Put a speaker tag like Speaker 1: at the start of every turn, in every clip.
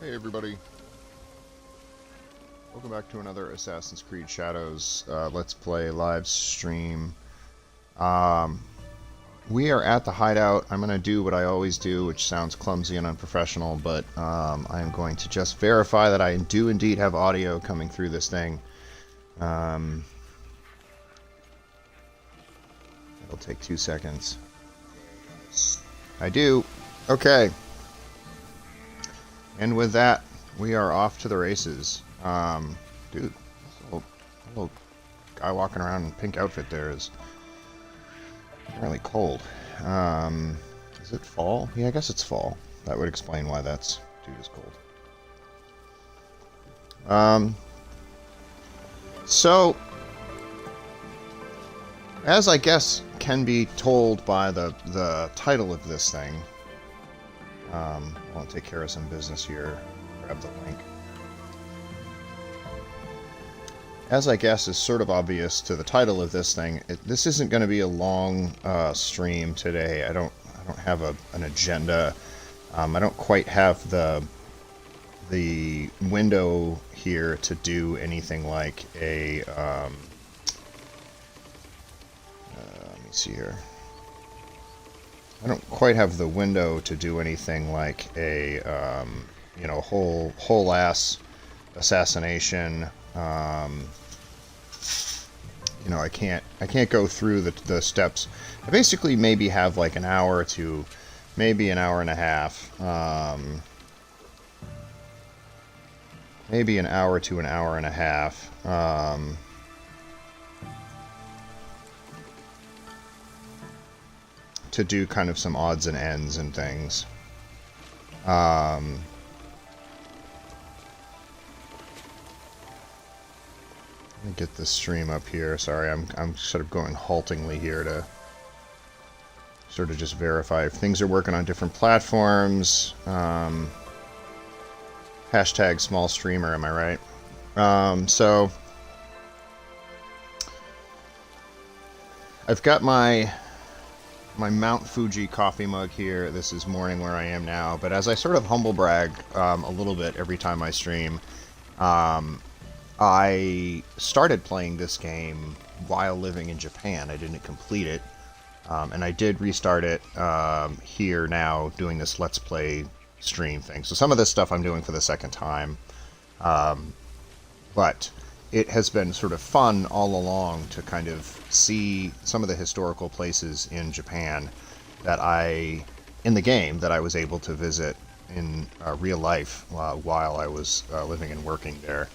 Speaker 1: Hey everybody, welcome back to another Assassin's Creed Shadows Let's Play live stream. Um, we are at the hideout. I'm going to do what I always do, which sounds clumsy and unprofessional, but I'm going to just verify that I do indeed have audio coming through this thing. It'll take 2 seconds. I do. Okay. And with that, we are off to the races. Dude, little guy walking around in a pink outfit there is really cold. Is it fall? Yeah, I guess it's fall. That would explain why that's dude is cold. So, as I guess can be told by the title of this thing, I want to take care of some business here. Grab the link. As I guess is sort of obvious to the title of this thing, this isn't going to be a long stream today. I don't have an agenda. I don't quite have the window here to do anything like a. Let me see here. I don't quite have the window to do anything like a, you know, whole ass assassination. You know, I can't go through the steps. I basically maybe have like an hour to maybe an hour and a half. Maybe an hour to an hour and a half. To do kind of some odds and ends and things. Let me get this stream up here. Sorry, I'm sort of going haltingly here to sort of just verify if things are working on different platforms. Hashtag small streamer, am I right? So I've got my Mount Fuji coffee mug here. This is morning where I am now, but as I sort of humble brag a little bit every time I stream, I started playing this game while living in Japan. I didn't complete it, and I did restart it here now doing this Let's Play stream thing. So some of this stuff I'm doing for the second time, but it has been sort of fun all along to kind of see some of the historical places in Japan that in the game, that I was able to visit in real life while I was living and working there,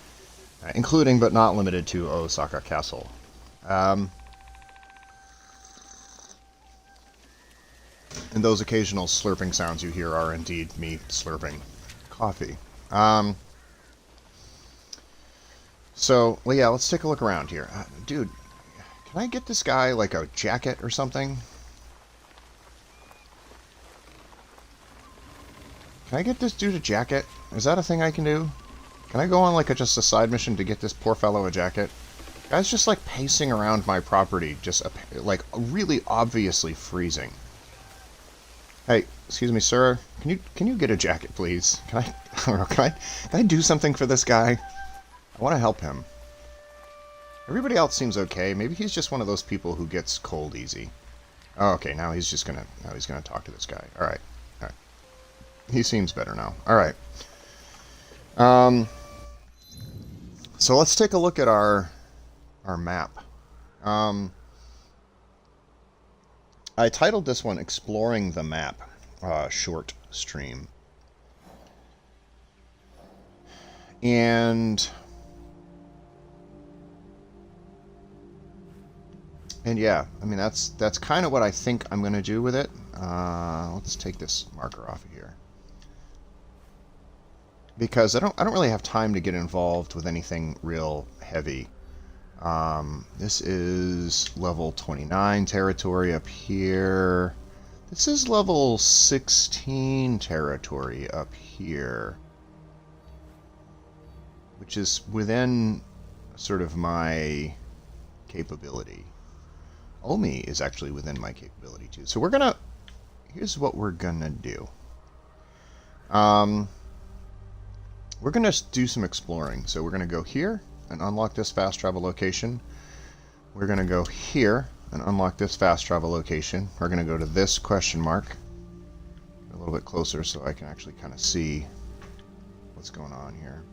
Speaker 1: including but not limited to Osaka Castle. And those occasional slurping sounds you hear are indeed me slurping coffee. So, well, yeah, let's take a look around here. Dude, can I get this guy, like, a jacket or something? Can I get this dude a jacket? Is that a thing I can do? Can I go on, like, just a side mission to get this poor fellow a jacket? Guy's just, like, pacing around my property, just, like, really obviously freezing. Hey, excuse me, sir. Can you get a jacket, please? Can I, I don't know, can I do something for this guy? I want to help him. Everybody else seems okay. Maybe he's just one of those people who gets cold easy. Oh, okay, now he's gonna talk to this guy. All right. He seems better now. All right. So let's take a look at our map. I titled this one "Exploring the Map," short stream, and yeah, I mean that's kind of what I think I'm going to do with it. Let's take this marker off of here because I don't really have time to get involved with anything real heavy. This is level 29 territory up here. This is level 16 territory up here, which is within sort of my capability. Omi is actually within my capability too. So here's what we're gonna do. we're going to do some exploring. So we're going to go here and unlock this fast travel location. We're going to go here and unlock this fast travel location. We're going to go to this question mark a little bit closer so I can actually kind of see what's going on here.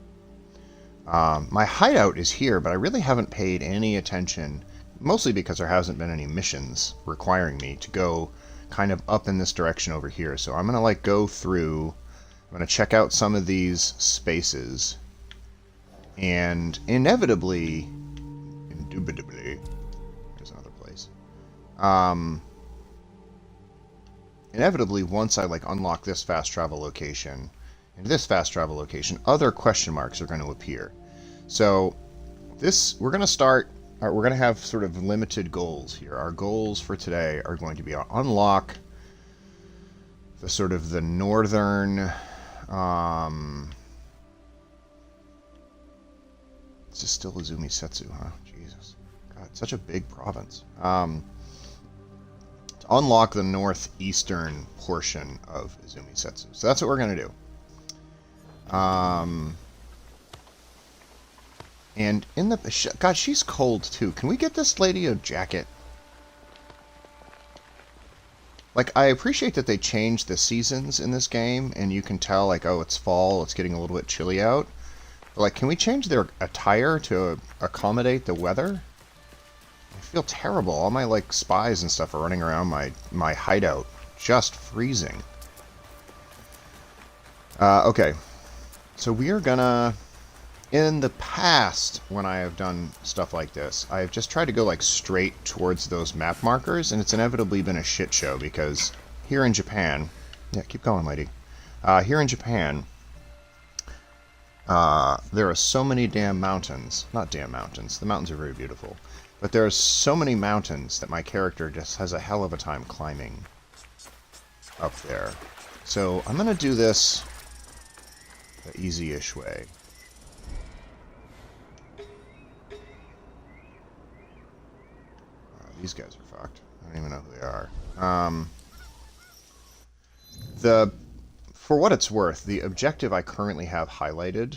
Speaker 1: My hideout is here, but I really haven't paid any attention, mostly because there hasn't been any missions requiring me to go kind of up in this direction over here. So I'm going to like go through, I'm going to check out some of these spaces, and indubitably, there's another place. Inevitably, once I like unlock this fast travel location, and this fast travel location, other question marks are going to appear. So this, we're going to start, we're going to have sort of limited goals here. Our goals for today are going to be to unlock the sort of the northern, it's just still Izumi Setsu, huh? Jesus. God, such a big province. To unlock the northeastern portion of Izumi Setsu. So that's what we're going to do. And in the... God, she's cold, too. Can we get this lady a jacket? Like, I appreciate that they changed the seasons in this game, and you can tell, like, oh, it's fall, it's getting a little bit chilly out. But, like, can we change their attire to accommodate the weather? I feel terrible. All my, like, spies and stuff are running around my hideout, just freezing. Okay. So we are gonna, in the past, when I have done stuff like this, I have just tried to go like straight towards those map markers, and it's inevitably been a shit show because here in Japan, yeah, keep going, lady. Here in Japan, there are so many damn mountains. Not damn mountains. The mountains are very beautiful. But there are so many mountains that my character just has a hell of a time climbing up there. So I'm gonna do this the easy-ish way. These guys are fucked. I don't even know who they are. For what it's worth, the objective I currently have highlighted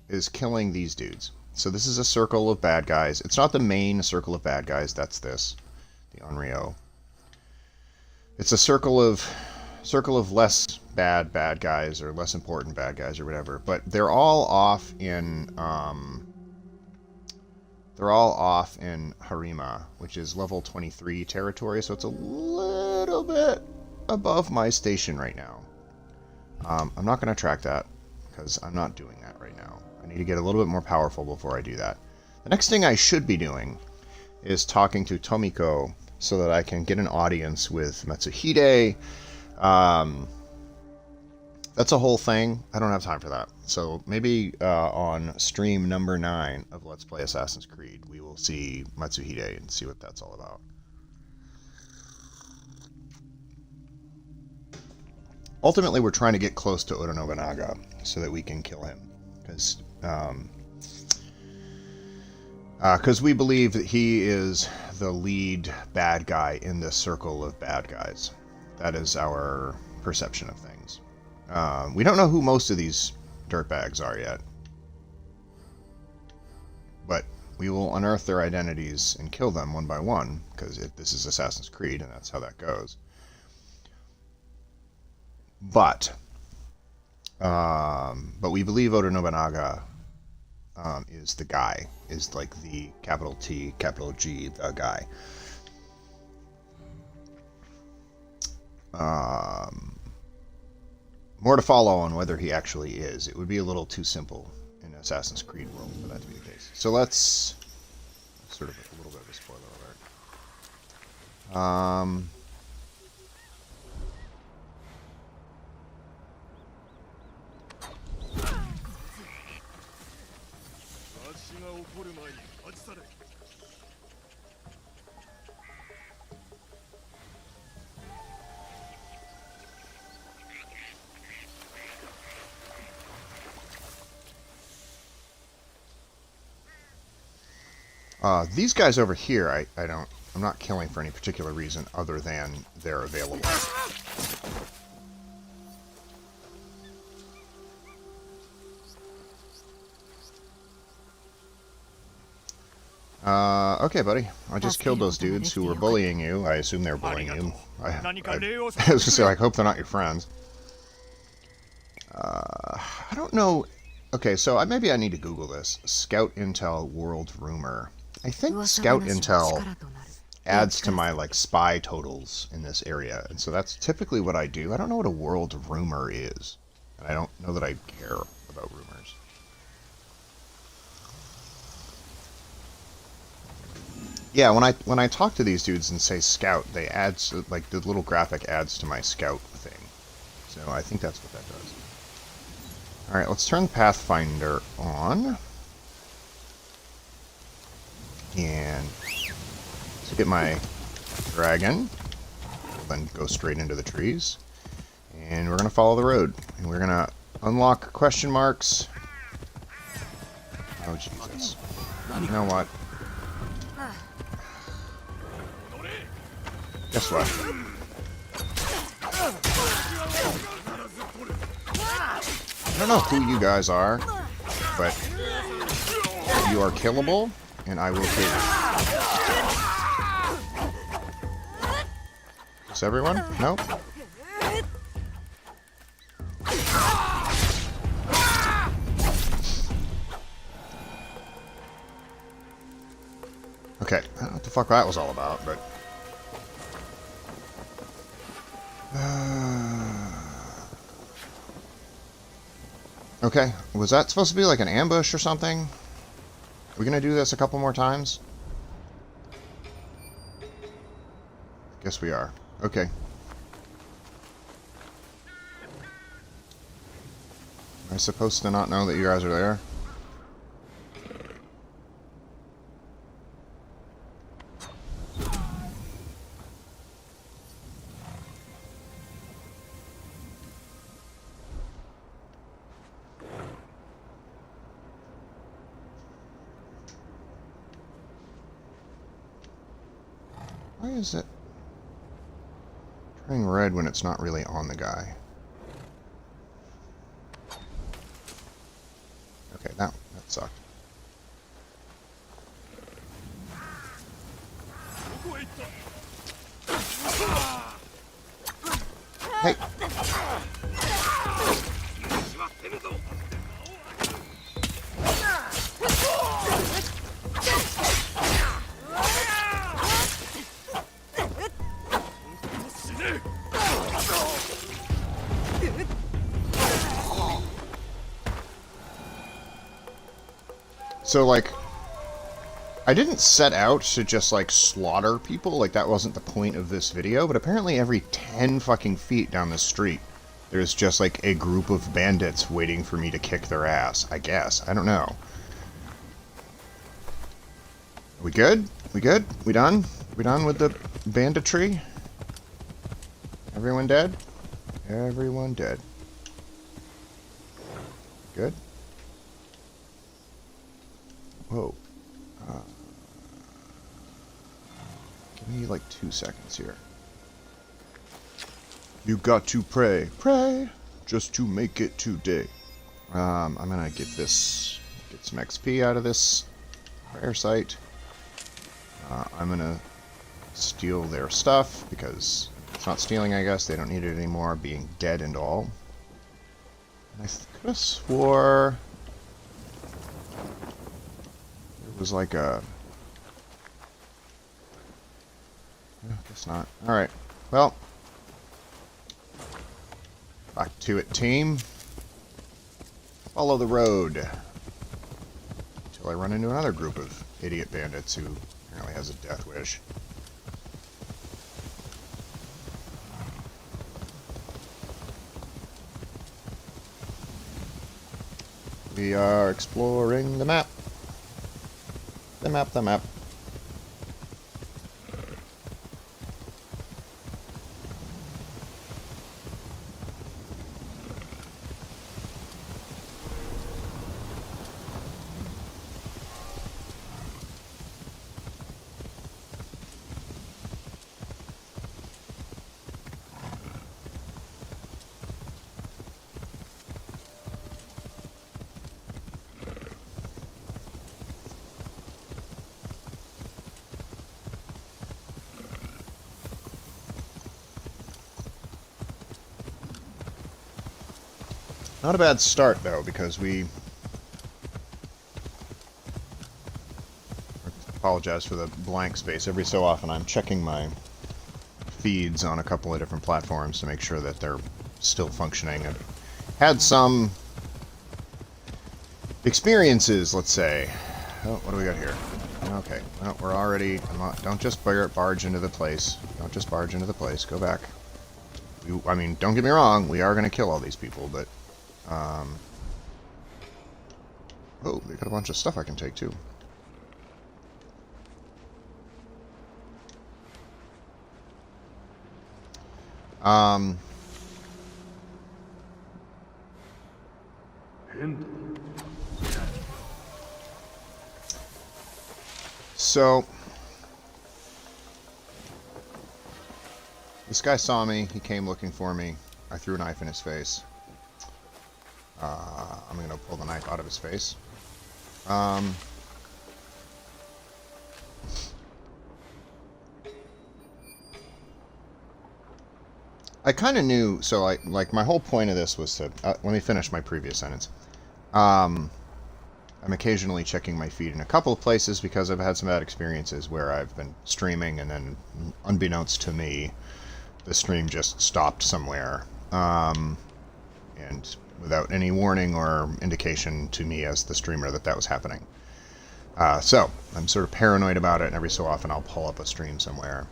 Speaker 1: is killing these dudes. So this is a circle of bad guys. It's not the main circle of bad guys. That's this, the Onryo. It's a circle of less bad guys or less important bad guys or whatever, but they're all off in Harima, which is level 23 territory, so it's a little bit above my station right now. I'm not going to track that because I'm not doing that right now. I need to get a little bit more powerful before I do that. The next thing I should be doing is talking to Tomiko so that I can get an audience with Matsuhide. That's a whole thing. I don't have time for that. So maybe on stream number 9 of Let's Play Assassin's Creed, we will see Matsuhide and see what that's all about. Ultimately, we're trying to get close to Oda Nobunaga so that we can kill him. Because we believe that he is the lead bad guy in this circle of bad guys. That is our perception of things. We don't know who most of these dirtbags are yet. But we will unearth their identities and kill them one by one, because this is Assassin's Creed, and that's how that goes. But we believe Oda Nobunaga is the guy, is like the capital T, capital G, the guy. More to follow on whether he actually is. It would be a little too simple in Assassin's Creed world for that to be the case. So let's sort of a little bit of a spoiler alert. These guys over here, I'm not killing for any particular reason other than they're available. Okay, buddy. I just killed those dudes who were bullying you. I assume they were bullying you. I was gonna say, I hope they're not your friends. I don't know. Okay, so maybe I need to Google this. Scout Intel World Rumor. I think Scout Intel adds to my, like, spy totals in this area. And so that's typically what I do. I don't know what a World Rumor is. And I don't know that I care about rumors. Yeah, when I talk to these dudes and say scout, they add, like, the little graphic adds to my scout thing. So I think that's what that does. Alright, let's turn the Pathfinder on. And to get my dragon, we'll then go straight into the trees. And we're going to follow the road. And we're going to unlock question marks. Oh, Jesus. You know what? Guess what? I don't know who you guys are, but you are killable, and I will kill you. Is everyone? Nope. Okay, I don't know what the fuck that was all about, but... Okay, was that supposed to be like an ambush or something? Are we gonna do this a couple more times? Guess we are. Okay. Am I supposed to not know that you guys are there? Why is it turning red when it's not really on the guy? Okay, that sucked. Hey! So, like, I didn't set out to just, like, slaughter people. Like, that wasn't the point of this video. But apparently every 10 fucking feet down the street, there's just, like, a group of bandits waiting for me to kick their ass. I guess. I don't know. We good? We good? We done? We done with the banditry? Everyone dead? Everyone dead. Good? Whoa. Give me like 2 seconds here. You got to pray. Pray! Just to make it today. I'm gonna get some XP out of this prayer site. I'm gonna steal their stuff, because it's not stealing, I guess. They don't need it anymore, being dead and all. And I could have swore... was like a... I guess not. Alright. Well. Back to it, team. Follow the road. Until I run into another group of idiot bandits who apparently has a death wish. We are exploring the map. The map, the map. Not a bad start, though, because we... Apologize for the blank space. Every so often I'm checking my feeds on a couple of different platforms to make sure that they're still functioning. I've had some experiences, let's say. Oh, what do we got here? Okay, well, we're already... Don't just barge into the place. Don't just barge into the place. Go back. I mean, don't get me wrong, we are going to kill all these people, but... Oh, they got a bunch of stuff I can take, too. So, this guy saw me, he came looking for me, I threw a knife in his face. I'm going to pull the knife out of his face. I kind of knew, so like my whole point of this was to, let me finish my previous sentence. I'm occasionally checking my feed in a couple of places because I've had some bad experiences where I've been streaming and then, unbeknownst to me, the stream just stopped somewhere. And without any warning or indication to me as the streamer that was happening. So, I'm sort of paranoid about it, and every so often I'll pull up a stream somewhere.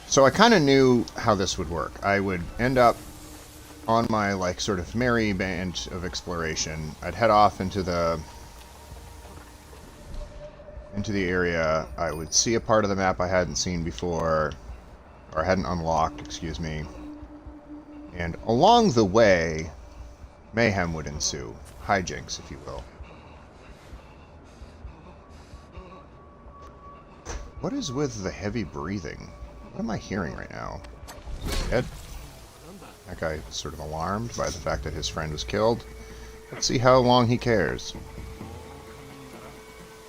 Speaker 1: So I kind of knew how this would work. I would end up on my, like, sort of merry band of exploration. I'd head off into the area. I would see a part of the map I hadn't seen before, or hadn't unlocked, excuse me. And along the way, mayhem would ensue. Hijinks, if you will. What is with the heavy breathing? What am I hearing right now? Dead? That guy is sort of alarmed by the fact that his friend was killed. Let's see how long he cares.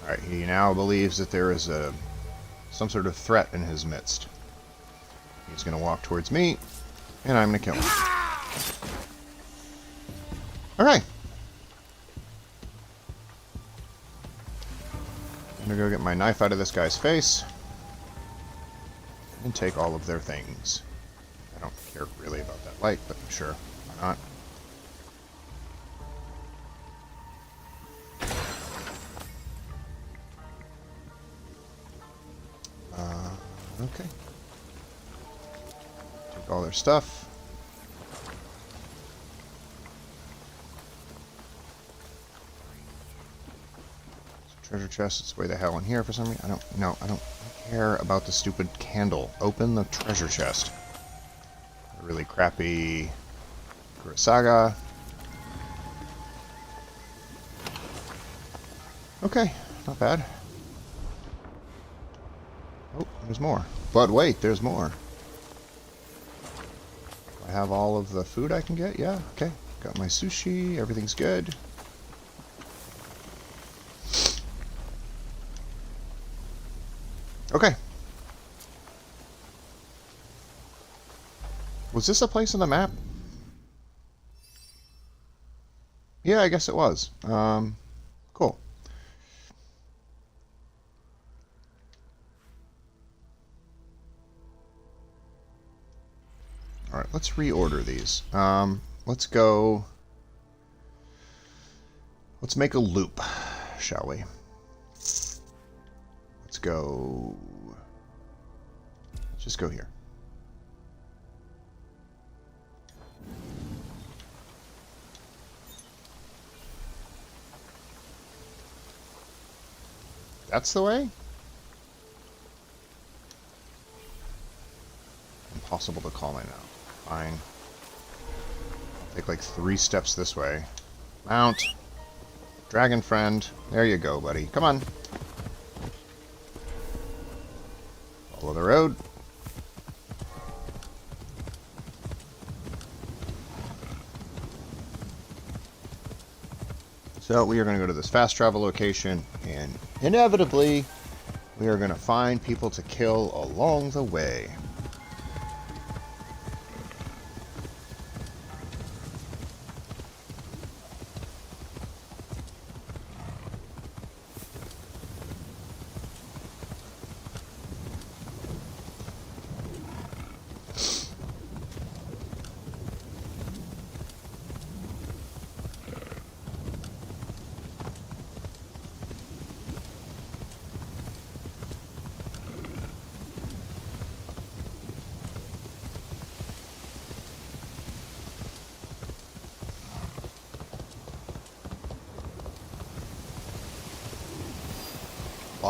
Speaker 1: Alright, he now believes that there is some sort of threat in his midst. He's going to walk towards me, and I'm going to kill him. Alright. I'm going to go get my knife out of this guy's face and take all of their things. I don't care really about that light, but sure, why not? Okay. Take all their stuff. Treasure chest, it's way the hell in here for some reason. I don't care about the stupid candle. Open the treasure chest. A really crappy Kurosaga. Okay, not bad. Oh, there's more. But wait, there's more. Do I have all of the food I can get? Yeah, okay. Got my sushi, everything's good. Okay. Was this a place on the map? Yeah, I guess it was. Cool. Alright, let's reorder these. Let's go... Let's make a loop, shall we? Let's go... Let's just go here. That's the way? Impossible to call right now. Fine. I'll take like 3 steps this way. Mount. Dragon friend. There you go, buddy. Come on. Follow the road. So we are going to go to this fast travel location, and inevitably we are going to find people to kill along the way.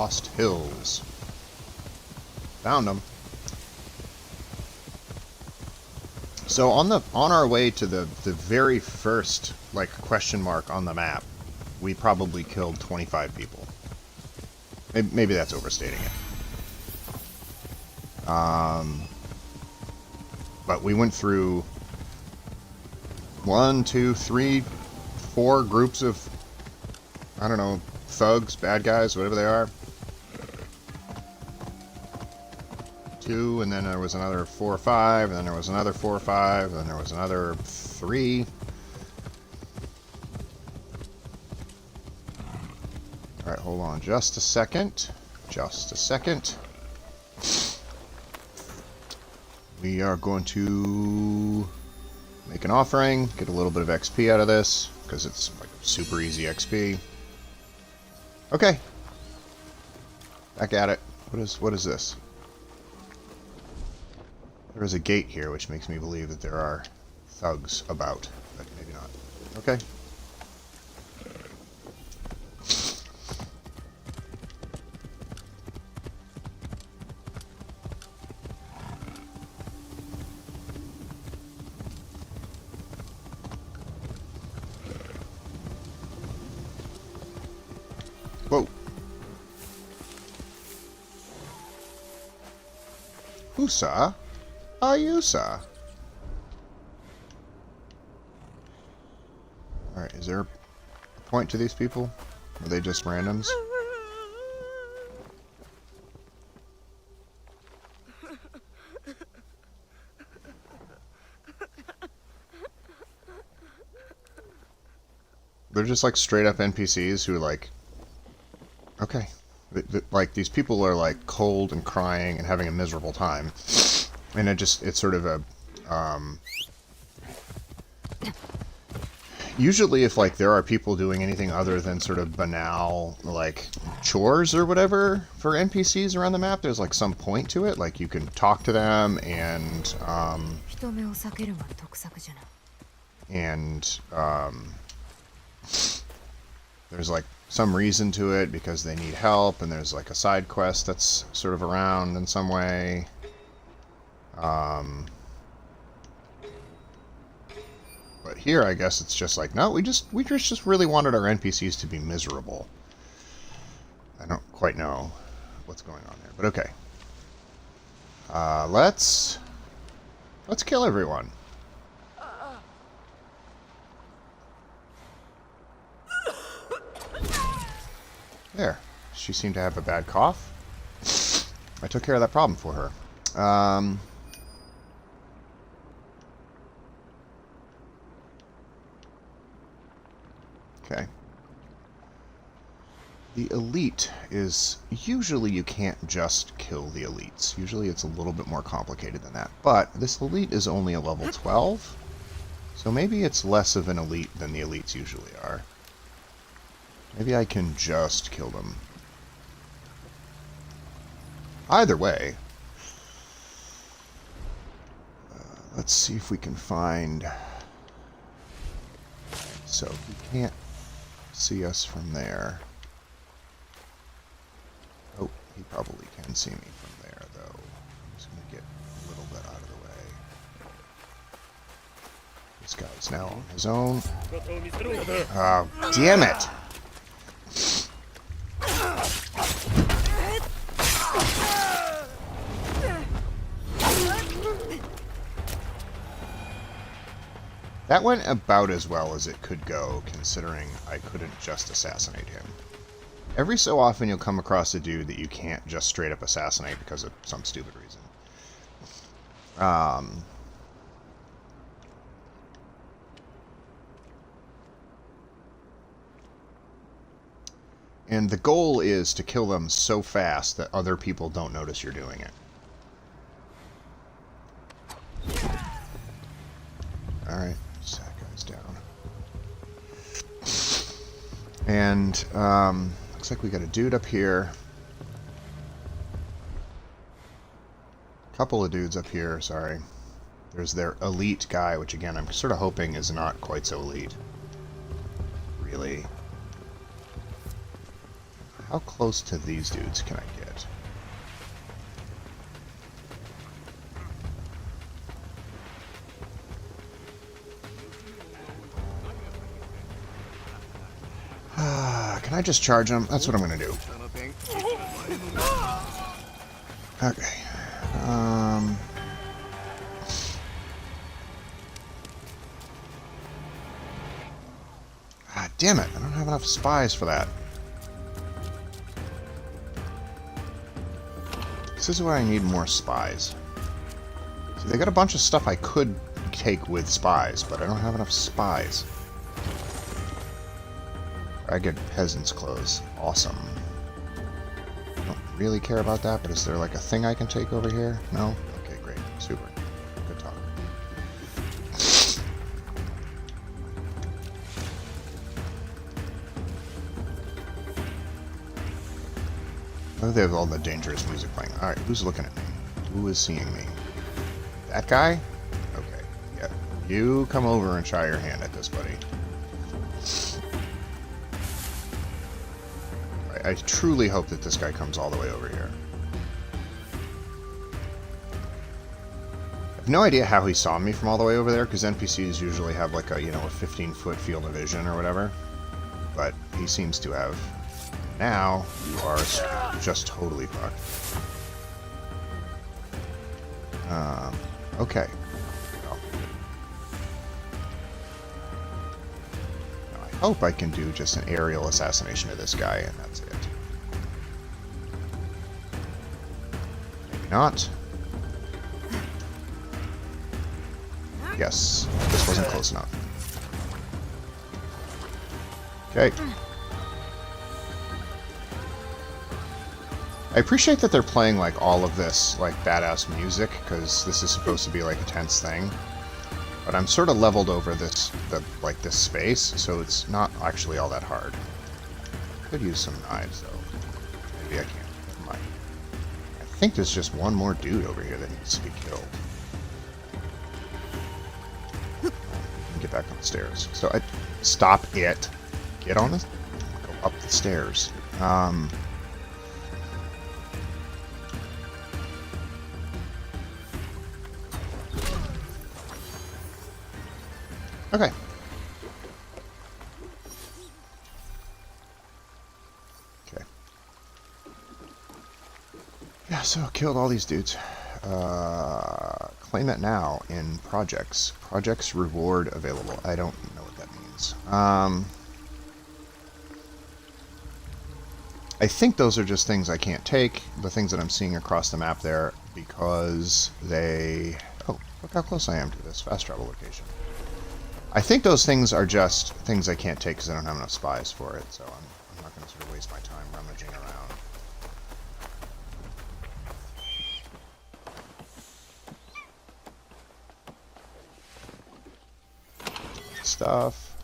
Speaker 1: Lost Hills. Found them. So on our way to the very first like question mark on the map, we probably killed 25 people. Maybe that's overstating it. But we went through 1, 2, 3, 4 groups of, I don't know, thugs, bad guys, whatever they are. 2, and then there was another 4 or 5, and then there was another 4 or 5, and then there was another 3. Alright, hold on just a second. Just a second. We are going to make an offering, get a little bit of XP out of this, because it's like super easy XP. Okay. Back at it. What is this? There is a gate here, which makes me believe that there are thugs about, but maybe not. Okay. Whoa. Whosa? Ayusa. Alright, is there a point to these people? Are they just randoms? They're just like straight up NPCs who like... Okay. Like, these people are like cold and crying and having a miserable time. And it's sort of a, usually if, like, there are people doing anything other than sort of banal, like, chores or whatever for NPCs around the map, there's, like, some point to it. Like, you can talk to them and, there's, like, some reason to it because they need help, and there's, like, a side quest that's sort of around in some way. But here, I guess it's just like, no, we just really wanted our NPCs to be miserable. I don't quite know what's going on there, but okay. Let's kill everyone. There. She seemed to have a bad cough. I took care of that problem for her. Okay. The elite is... Usually you can't just kill the elites. Usually it's a little bit more complicated than that. But this elite is only a level 12. So maybe it's less of an elite than the elites usually are. Maybe I can just kill them. Either way. Let's see if we can find... So he can't see us from there. Oh, he probably can see me from there, though. I'm just going to get a little bit out of the way. This guy's now on his own. Oh, damn it! That went about as well as it could go, considering I couldn't just assassinate him. Every so often you'll come across a dude that you can't just straight up assassinate because of some stupid reason. And the goal is to kill them so fast that other people don't notice you're doing it. Alright. That guy's down. And, looks like we got a dude up here. A couple of dudes up here, sorry. There's their elite guy, which again, I'm sort of hoping is not quite so elite. Really. how close to these dudes can I get? Can I just charge them? That's what I'm going to do. Okay. Ah, damn it. I don't have enough spies for that. This is where I need more spies. See, they got a bunch of stuff I could take with spies, but I don't have enough spies. I get peasant's clothes. Awesome. I don't really care about that, but is there like a thing I can take over here? No? Okay, great. Super. Good talk. Oh, they have all the dangerous music playing. Alright, who's looking at me? Who is seeing me? That guy? Okay, yeah. You come over and try your hand at this, buddy. I truly hope that this guy comes all the way over here. I have no idea how he saw me from all the way over there, because NPCs usually have like a, you know, a 15-foot field of vision or whatever. But he seems to have. Now, you are just totally fucked. Okay. Well. Now, I hope I can do just an aerial assassination of this guy, and that's it. Maybe not. Yes, this wasn't close enough. Okay. I appreciate that they're playing like all of this like badass music, because this is supposed to be like a tense thing. But I'm sort of leveled over this this space, so it's not actually all that hard. Could use some knives though. Maybe I can't. Never mind. I think there's just one more dude over here that needs to be killed. Get back on the stairs. So I stop it. Get on this. Go up the stairs. Okay. Okay. Yeah, so killed all these dudes. Claim it now in projects. Projects reward available. I don't know what that means. I think those are just things I can't take. The things that I'm seeing across the map there, because they... Oh, look how close I am to this fast travel location. I think those things are just things I can't take because I don't have enough spies for it, so I'm not going to sort of waste my time rummaging around. Stuff.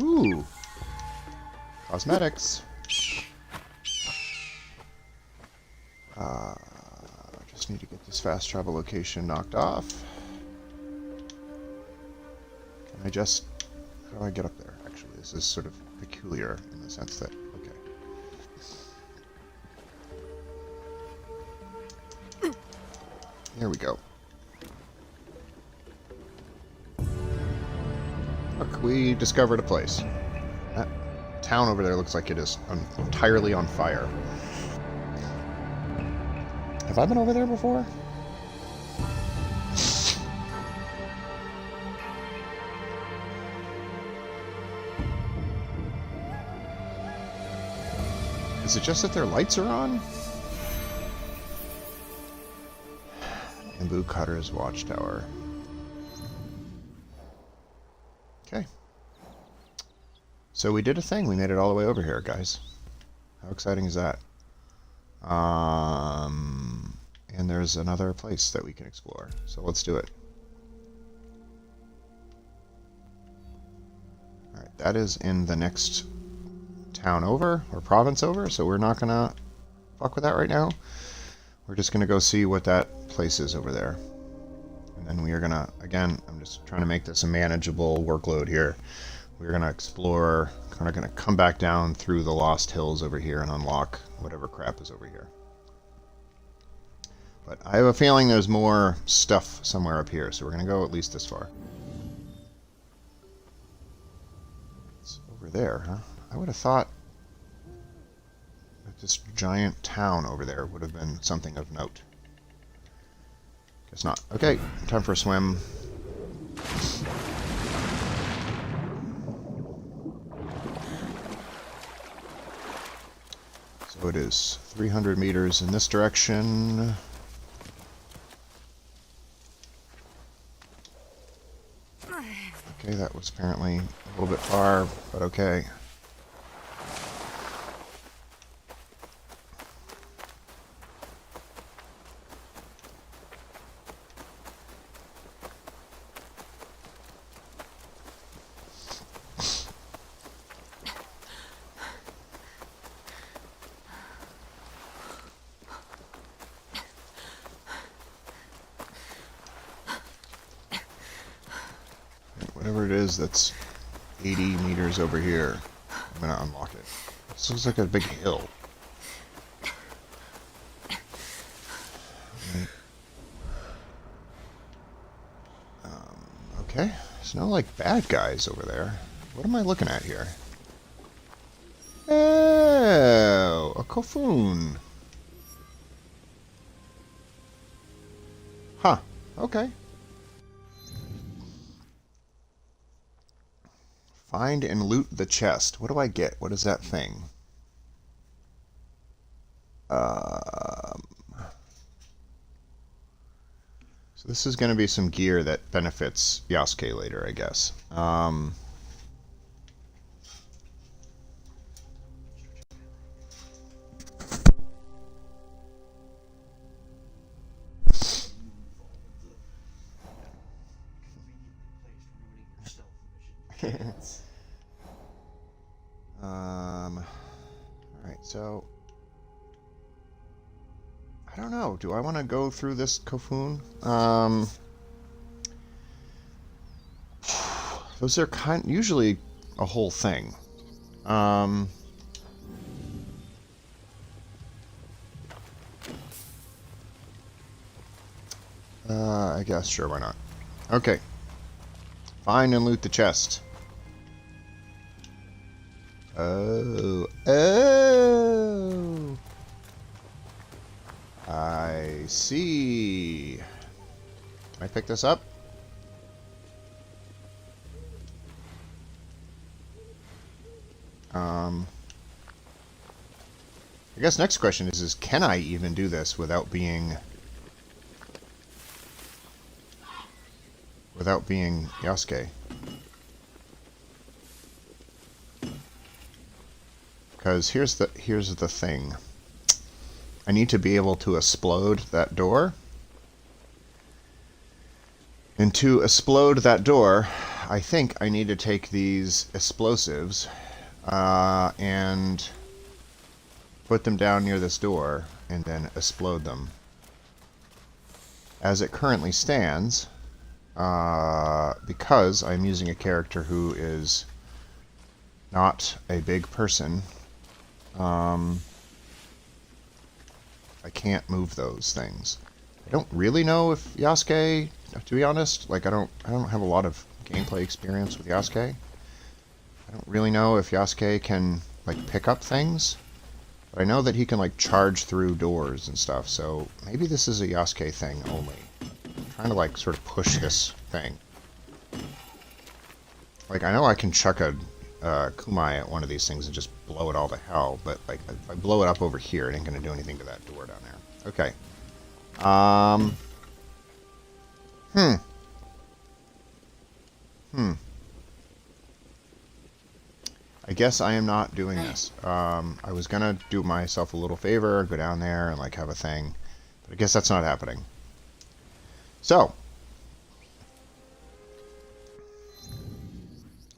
Speaker 1: Ooh. Cosmetics. Just need to get this fast travel location knocked off. I just... How do I get up there? Actually, this is sort of peculiar in the sense that... Okay. Here we go. Look, we discovered a place. That town over there looks like it is entirely on fire. Have I been over there before? Is it just that their lights are on? Bamboo Cutter's Watchtower. Okay. So we did a thing. We made it all the way over here, guys. How exciting is that? And there's another place that we can explore. So let's do it. Alright, that is in the next town over, or province over, so we're not gonna fuck with that right now. We're just gonna go see what that place is over there. And then we are gonna, again, I'm just trying to make this a manageable workload here. we're going to explore, kind of going to come back down through the Lost Hills over here and unlock whatever crap is over here. But I have a feeling there's more stuff somewhere up here, so we're going to go at least this far. It's over there, huh? I would have thought that this giant town over there would have been something of note. Guess not. Okay, time for a swim. So it is 300 meters in this direction. Okay, that was apparently a little bit far, but okay. Whatever it is that's 80 meters over here, I'm going to unlock it. This looks like a big hill. Okay, there's no, like, bad guys over there. What am I looking at here? Oh, a Kofun. Huh, okay. Find and loot the chest. What do I get? What is that thing? So this is going to be some gear that benefits Yasuke later, I guess. Alright, so I don't know. Do I want to go through this Kofun? Those are usually a whole thing. I guess, sure, why not? Okay. Find and loot the chest. Oh. I see. Can I pick this up? I guess next question is can I even do this without being Yasuke? Because here's the thing. I need to be able to explode that door. And to explode that door, I think I need to take these explosives and put them down near this door and then explode them. As it currently stands, because I'm using a character who is not a big person, I can't move those things. I don't really know if Yasuke, to be honest, like I don't have a lot of gameplay experience with Yasuke. I don't really know if Yasuke can like pick up things, but I know that he can like charge through doors and stuff. So maybe this is a Yasuke thing only. I'm trying to like sort of push this thing. Like I know I can chuck a Kumai at one of these things and just blow it all to hell, but like if I blow it up over here, it ain't gonna do anything to that door down there. Okay. I guess I am not doing this. I was gonna do myself a little favor, go down there and like have a thing, but I guess that's not happening. So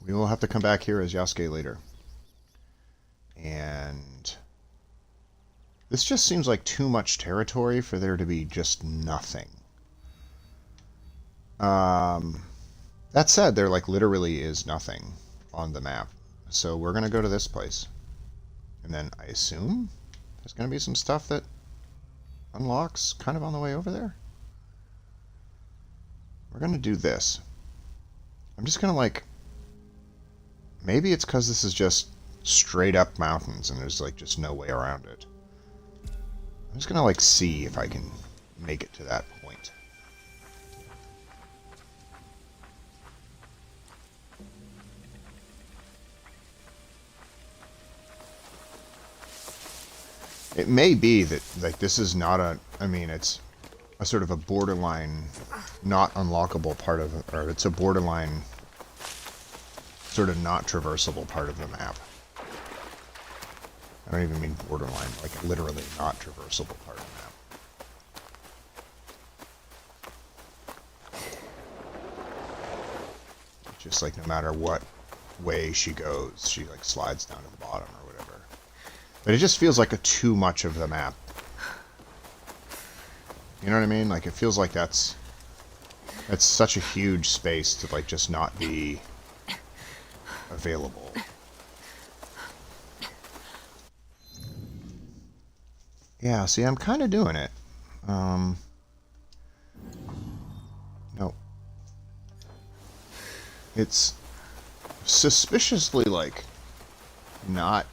Speaker 1: we will have to come back here as Yasuke later. And this just seems like too much territory for there to be just nothing. That said, there like literally is nothing. on the map. So we're going to go to this place. And then I assume there's going to be some stuff that unlocks kind of on the way over there. We're going to do this. I'm just going to like... Maybe it's because this is just straight up mountains and there's like just no way around it. I'm just going to like see if I can make it to that point. It may be that, like, this is not a... I mean, it's a sort of a borderline, not unlockable part of it, or it's a borderline, sort of not traversable part of the map. I don't even mean borderline, like, literally not traversable part of the map. Just, like, no matter what way she goes, she, like, slides down to the bottom or whatever. But it just feels like too much of the map. You know what I mean? Like, it feels like that's such a huge space to, like, just not be available. Yeah, see, I'm kind of doing it. No. It's suspiciously, like, not...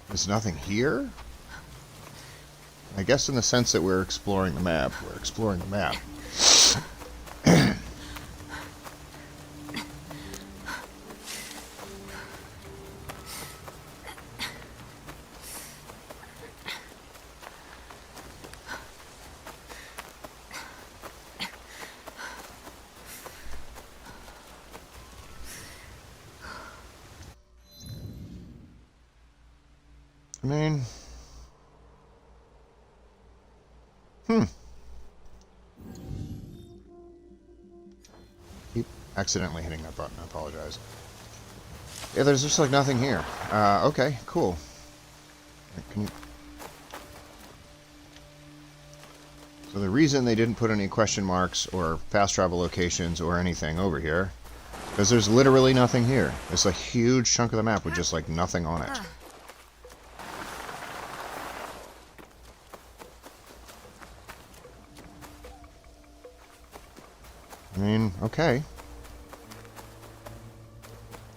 Speaker 1: There's nothing here? I guess in the sense that we're exploring the map. We're exploring the map. I mean... Keep accidentally hitting that button, I apologize. Yeah, there's just like nothing here. Okay, cool. Can you... So the reason they didn't put any question marks or fast travel locations or anything over here, because there's literally nothing here. It's a huge chunk of the map with just like nothing on it. I mean, okay.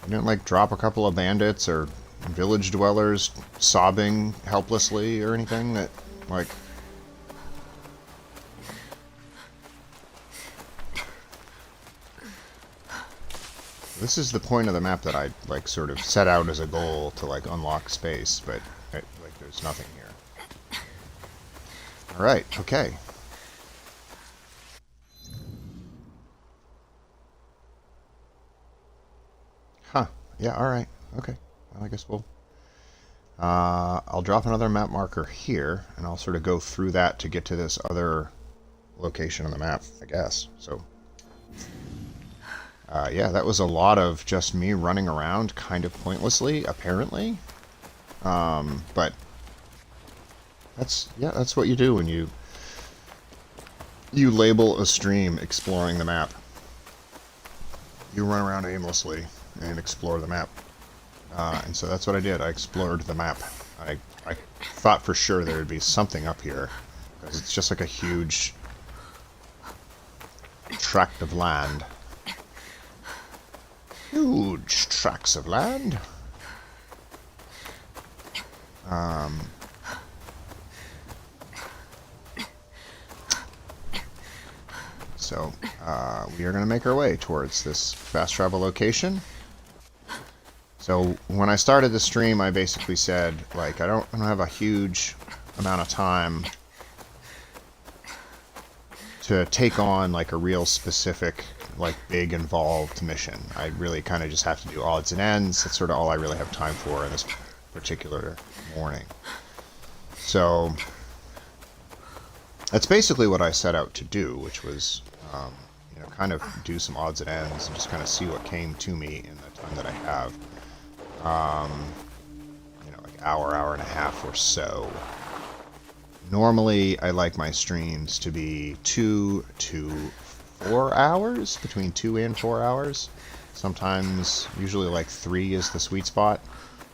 Speaker 1: You didn't, like, drop a couple of bandits or village dwellers sobbing helplessly or anything that, like... This is the point of the map that I, like, sort of set out as a goal to, like, unlock space, but, like, there's nothing here. Alright, okay. Huh. Yeah, alright. Okay. Well, I guess we'll... I'll drop another map marker here, and I'll sort of go through that to get to this other location on the map, I guess. So, yeah, that was a lot of just me running around kind of pointlessly, apparently. But that's what you do when you label a stream exploring the map. You run around aimlessly and explore the map. And so that's what I did. I explored the map. I thought for sure there would be something up here, because it's just like a huge tract of land. Huge tracts of land. So, we are going to make our way towards this fast travel location. So, when I started the stream, I basically said, like, I don't have a huge amount of time to take on, like, a real specific, like, big involved mission. I really kind of just have to do odds and ends. That's sort of all I really have time for in this particular morning. So, that's basically what I set out to do, which was, you know, kind of do some odds and ends and just kind of see what came to me in the time that I have. You know, like hour and a half or so. Normally, I like my streams to be 2 to 4 hours, between 2 and 4 hours. Sometimes, usually like 3 is the sweet spot.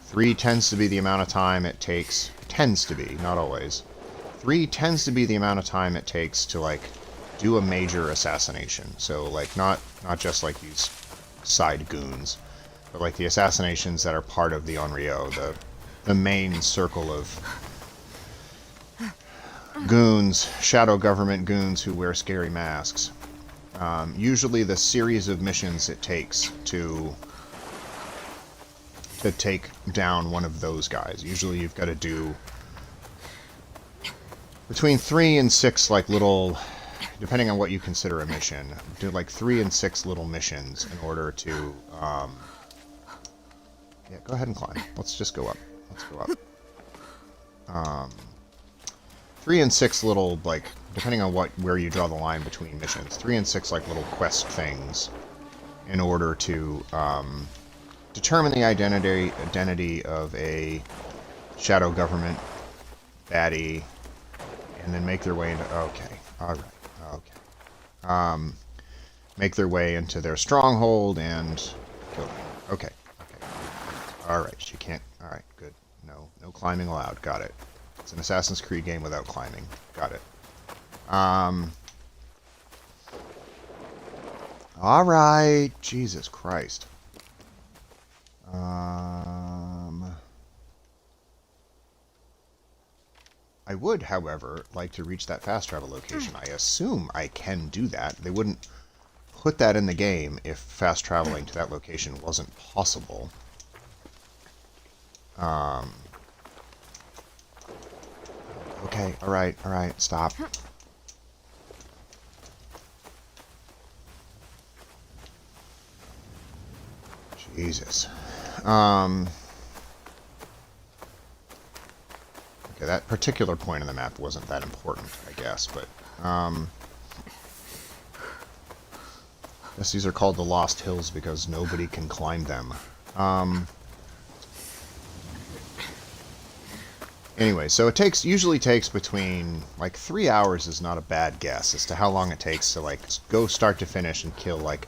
Speaker 1: 3 tends to be the amount of time it takes, tends to be, not always. 3 tends to be the amount of time it takes to like do a major assassination. So like not just like these side goons, but like the assassinations that are part of the Onryo, the main circle of goons, shadow government goons who wear scary masks. Usually the series of missions it takes to take down one of those guys. Usually you've got to do between 3 and 6 like little, depending on what you consider a mission, do like 3 and 6 little missions in order to yeah, go ahead and climb. Let's just go up. Let's go up. 3 and 6 little, like, depending on where you draw the line between missions, 3 and 6 like little quest things in order to determine the identity of a shadow government baddie, and then make their way into, okay, alright, okay. Make their way into their stronghold and kill them. Okay, okay. Alright, she can't, alright, good. No climbing allowed, got it. It's an Assassin's Creed game without climbing. Got it. Alright. Jesus Christ. I would, however, like to reach that fast travel location. I assume I can do that. They wouldn't put that in the game if fast traveling to that location wasn't possible. Okay, alright, stop. Jesus. Okay, that particular point on the map wasn't that important, I guess, but, I guess these are called the Lost Hills because nobody can climb them. Anyway, so it usually takes between, like, 3 hours is not a bad guess as to how long it takes to, like, go start to finish and kill, like,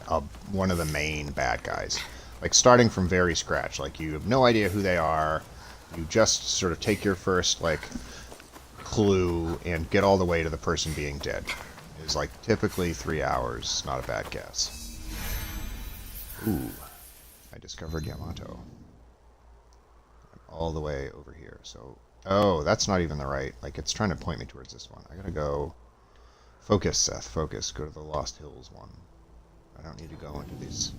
Speaker 1: one of the main bad guys. Like, starting from very scratch. Like, you have no idea who they are. You just sort of take your first, like, clue and get all the way to the person being dead. It's, like, typically 3 hours. Not a bad guess. Ooh. I discovered Yamato. I'm all the way over here, so... Oh, that's not even the right... Like, it's trying to point me towards this one. I gotta go... Focus, Seth. Focus. Go to the Lost Hills one. I don't need to go into this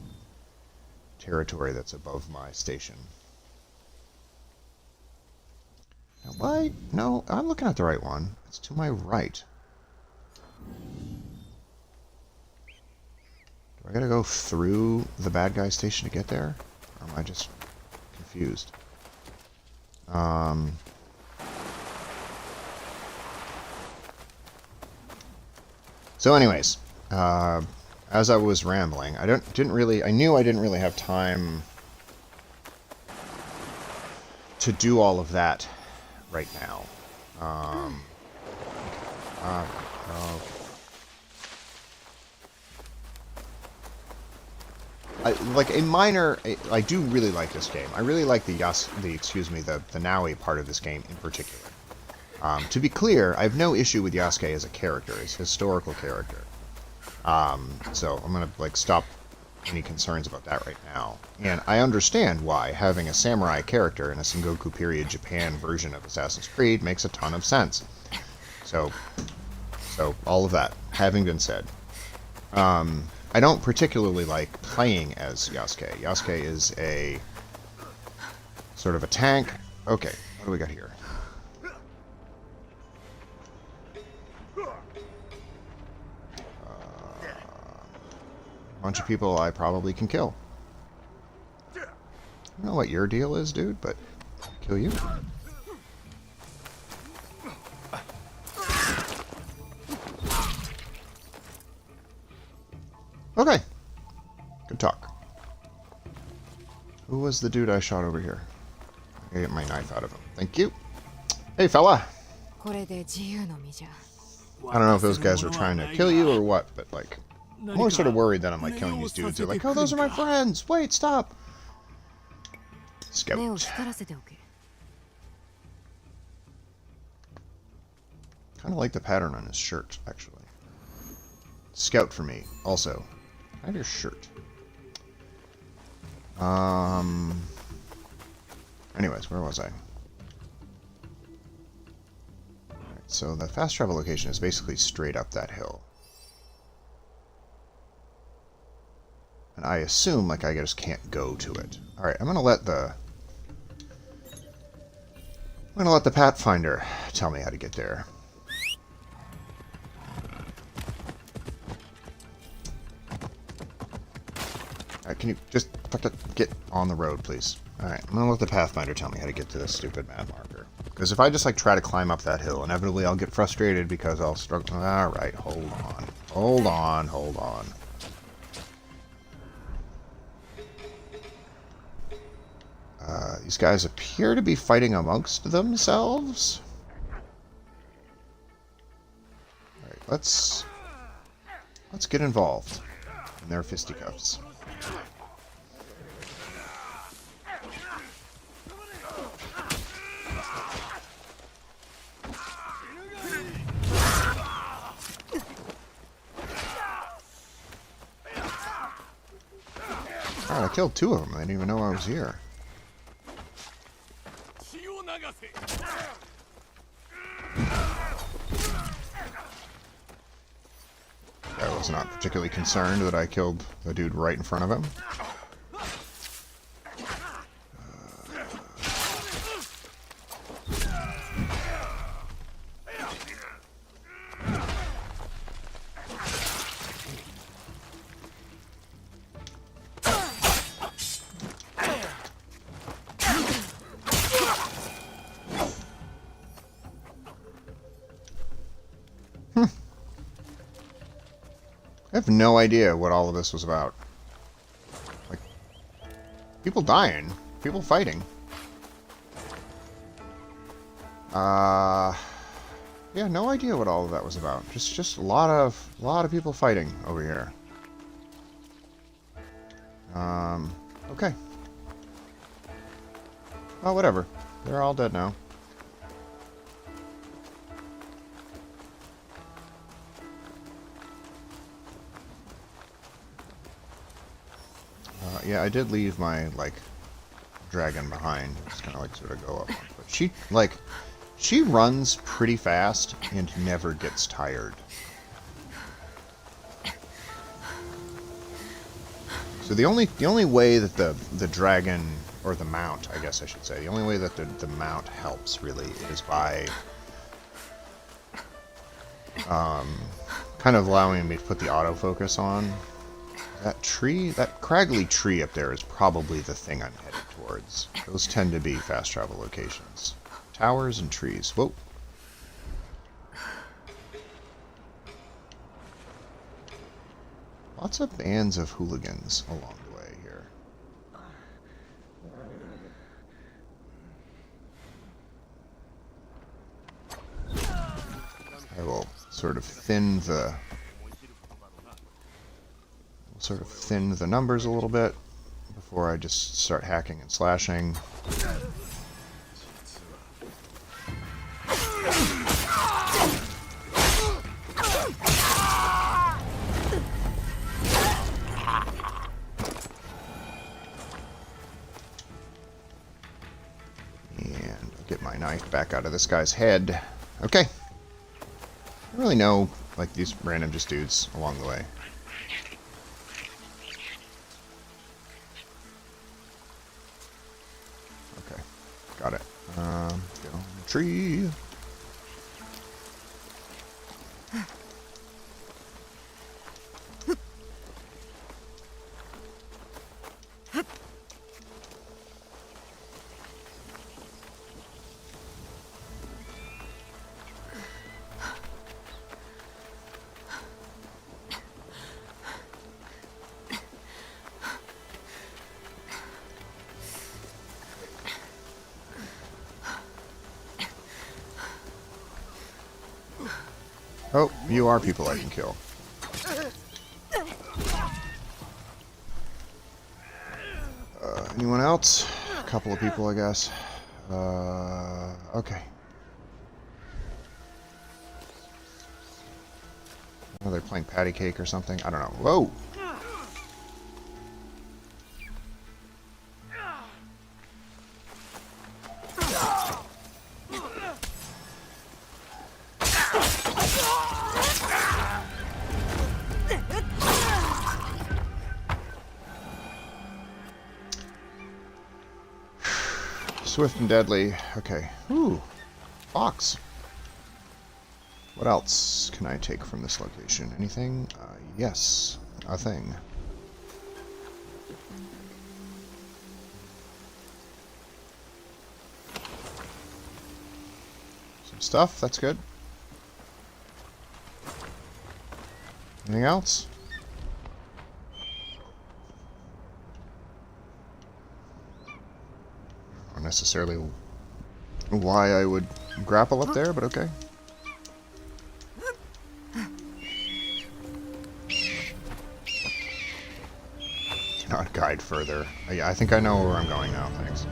Speaker 1: territory that's above my station. Now, what? No, I'm looking at the right one. It's to my right. Do I gotta go through the bad guy station to get there? Or am I just confused? So anyways, as I was rambling, I knew I didn't really have time to do all of that right now. I do really like this game. I really like the Naui part of this game in particular. To be clear, I have no issue with Yasuke as a character, as a historical character. So I'm gonna like stop any concerns about that right now. And I understand why having a samurai character in a Sengoku period Japan version of Assassin's Creed makes a ton of sense. So all of that having been said, I don't particularly like playing as Yasuke. Yasuke is a sort of a tank. Okay, what do we got here? Bunch of people I probably can kill. I don't know what your deal is, dude, but I'll kill you. Okay. Good talk. Who was the dude I shot over here? I get my knife out of him. Thank you. Hey, fella. I don't know if those guys were trying to kill you or what, but like... I'm always sort of worried that I'm like killing these dudes. They're like, oh, those are my friends. Wait, stop. Scout. Kind of like the pattern on his shirt, actually. Scout for me, also. I have your shirt. Anyways, where was I? Alright, so the fast travel location is basically straight up that hill. And I assume, like, I just can't go to it. Alright, I'm gonna let the Pathfinder tell me how to get there. Alright, can you just get on the road, please? Alright, I'm gonna let the Pathfinder tell me how to get to this stupid map marker. Because if I just, like, try to climb up that hill, inevitably I'll get frustrated because I'll struggle. Alright, hold on. Hold on, hold on. These guys appear to be fighting amongst themselves. Alright, let's get involved in their fisticuffs. Alright, I killed two of them. I didn't even know I was here. I was not particularly concerned that I killed the dude right in front of him. I have no idea what all of this was about. Like, people dying, people fighting. Yeah, no idea what all of that was about. Just a lot of people fighting over here. Okay. Well, whatever. They're all dead now. Yeah, I did leave my, like, dragon behind. Just kind of, like, sort of go up. But she runs pretty fast and never gets tired. So the only way that the dragon, or the mount, I guess I should say, the only way that the mount helps, really, is by kind of allowing me to put the autofocus on. That tree, that craggly tree up there is probably the thing I'm headed towards. Those tend to be fast travel locations. Towers and trees. Whoa. Lots of bands of hooligans along the way here. I will sort of thin the numbers a little bit before I just start hacking and slashing. And get my knife back out of this guy's head. Okay. I don't really know, like, these random just dudes along the way. Okay, got it. Get on the tree. Oh, you are people I can kill. Anyone else? A couple of people, I guess. Okay. Oh, they're playing patty cake or something. I don't know. Whoa! Swift and deadly. Okay. Ooh. Fox. What else can I take from this location? Anything? Yes. A thing. Some stuff. That's good. Anything else? Not necessarily why I would grapple up there, but okay. Not guide further. Yeah, I think I know where I'm going now, thanks.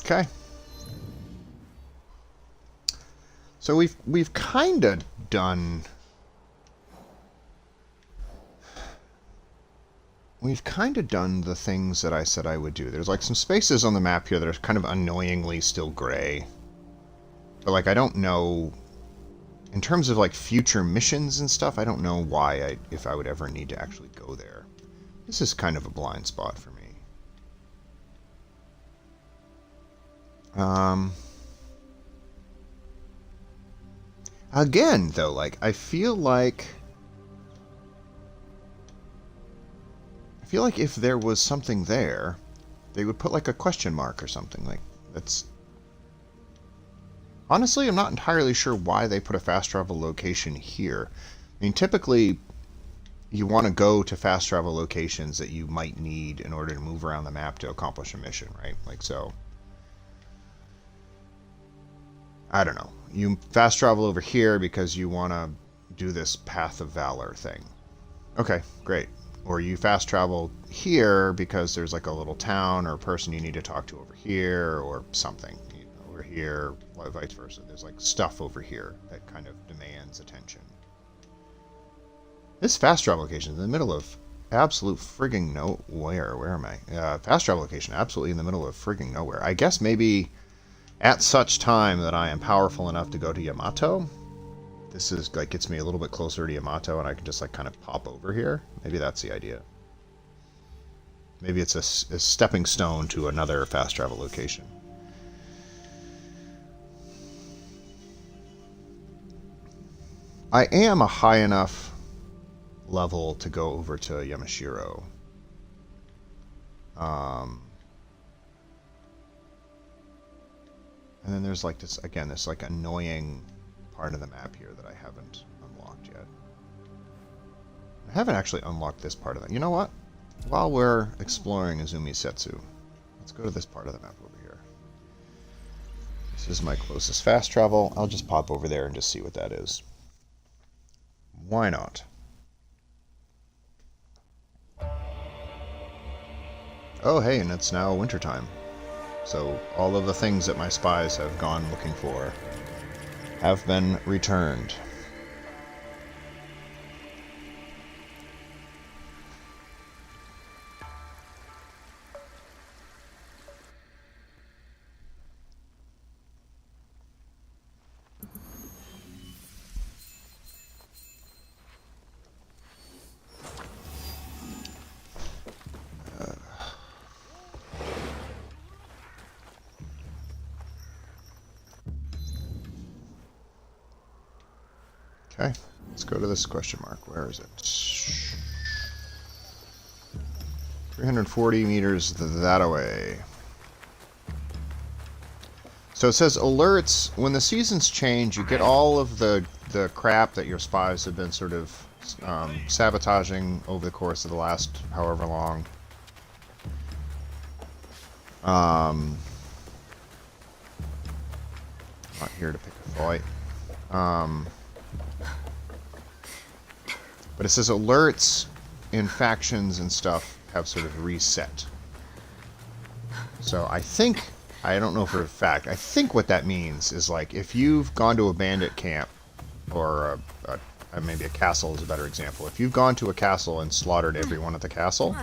Speaker 1: Okay. So we've kind of done the things that I said I would do. There's like some spaces on the map here that are kind of annoyingly still gray. But like I don't know in terms of like future missions and stuff, I don't know why if I would ever need to actually go there. This is kind of a blind spot for me. Again, though, like, I feel like if there was something there, they would put, like, a question mark or something. Like, that's... Honestly, I'm not entirely sure why they put a fast travel location here. I mean, typically, you want to go to fast travel locations that you might need in order to move around the map to accomplish a mission, right? Like, so... I don't know. You fast travel over here because you want to do this Path of Valor thing. Okay, great. Or you fast travel here because there's like a little town or person you need to talk to over here or something. You know, over here, vice versa. There's like stuff over here that kind of demands attention. This fast travel location is in the middle of absolute frigging nowhere. Where am I? Fast travel location absolutely in the middle of frigging nowhere. I guess maybe... At such time that I am powerful enough to go to Yamato, this is like gets me a little bit closer to Yamato, and I can just like kind of pop over here. Maybe that's the idea. Maybe it's a stepping stone to another fast travel location. I am a high enough level to go over to Yamashiro. And then there's like this, again, this like annoying part of the map here that I haven't unlocked yet. I haven't actually unlocked this part of it. You know what? While we're exploring Izumi Setsu, let's go to this part of the map over here. This is my closest fast travel. I'll just pop over there and just see what that is. Why not? Oh, hey, and it's now wintertime. So all of the things that my spies have gone looking for have been returned. Okay, let's go to this question mark. Where is it? 340 meters that away. So it says alerts. When the seasons change, you get all of the crap that your spies have been sort of sabotaging over the course of the last however long. I'm not here to pick a fight. But it says alerts in factions and stuff have sort of reset. So I think, I don't know for a fact, I think what that means is like if you've gone to a bandit camp, or maybe a castle is a better example. If you've gone to a castle and slaughtered everyone at the castle,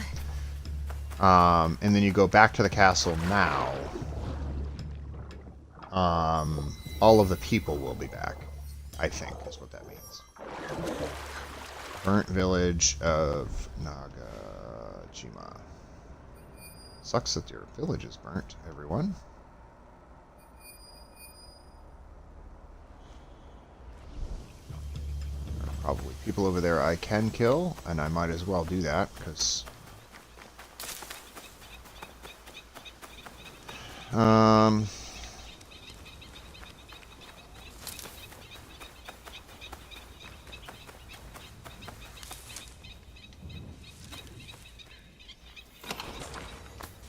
Speaker 1: and then you go back to the castle now, all of the people will be back, I think, is what that means. Burnt village of Nagajima. Sucks that your village is burnt, everyone. There are probably people over there I can kill, and I might as well do that, because...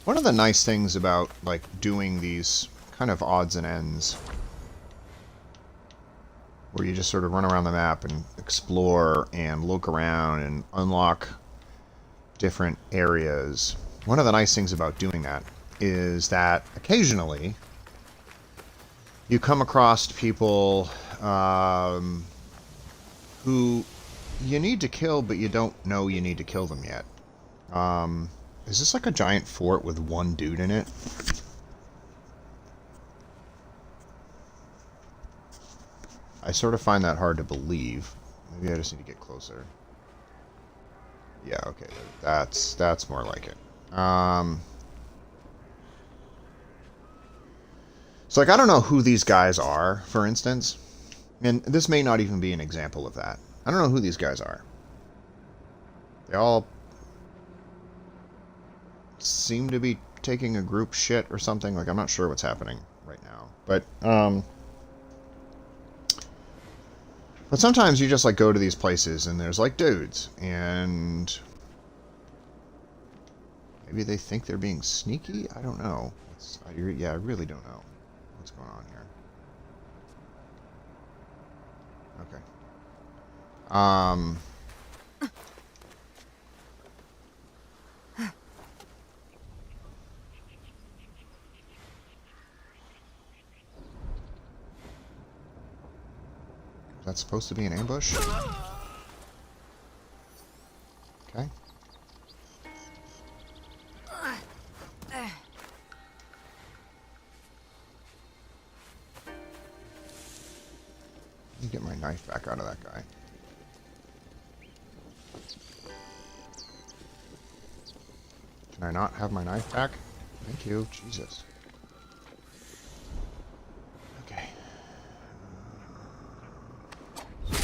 Speaker 1: One of the nice things about, like, doing these kind of odds and ends, where you just sort of run around the map and explore and look around and unlock different areas, one of the nice things about doing that is that occasionally you come across people who you need to kill, but you don't know you need to kill them yet. Is this like a giant fort with one dude in it? I sort of find that hard to believe. Maybe I just need to get closer. Yeah, okay, that's more like it. So, like, I don't know who these guys are, for instance. And this may not even be an example of that. I don't know who these guys are. They all seem to be taking a group shit or something. Like, I'm not sure what's happening right now. But sometimes you just, like, go to these places and there's, like, dudes. And maybe they think they're being sneaky? I don't know. Yeah, I really don't know what's going on here. Okay. That's supposed to be an ambush? Okay. Let me get my knife back out of that guy. Can I not have my knife back? Thank you. Jesus. Okay. I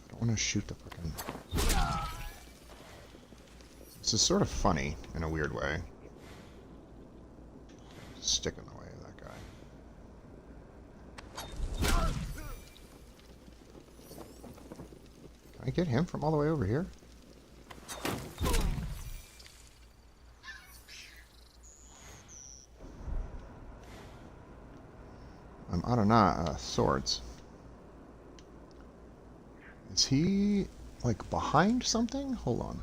Speaker 1: don't want to shoot the frickin'... This is sort of funny in a weird way. Stick in the way of that guy. Can I get him from all the way over here? I'm out of swords. Is he, like, behind something? Hold on.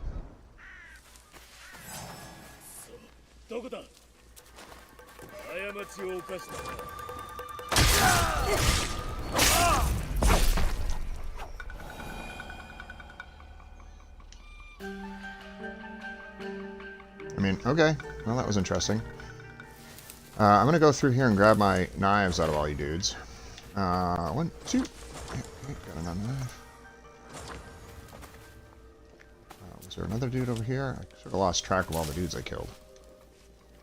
Speaker 1: I mean, okay. Well, that was interesting. I'm gonna go through here and grab my knives out of all you dudes. 1, 2. Got another knife. Was there another dude over here? I sort of lost track of all the dudes I killed.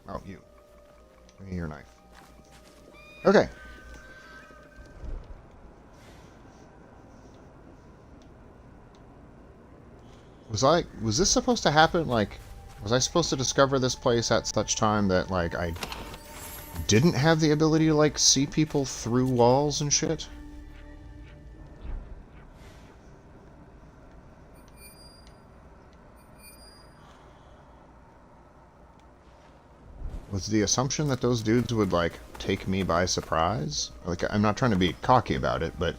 Speaker 1: Oh, you. Give me your knife. Okay. Was this supposed to happen, like, was I supposed to discover this place at such time that, like, I didn't have the ability to, like, see people through walls and shit? Was the assumption that those dudes would, like, take me by surprise? Like, I'm not trying to be cocky about it, but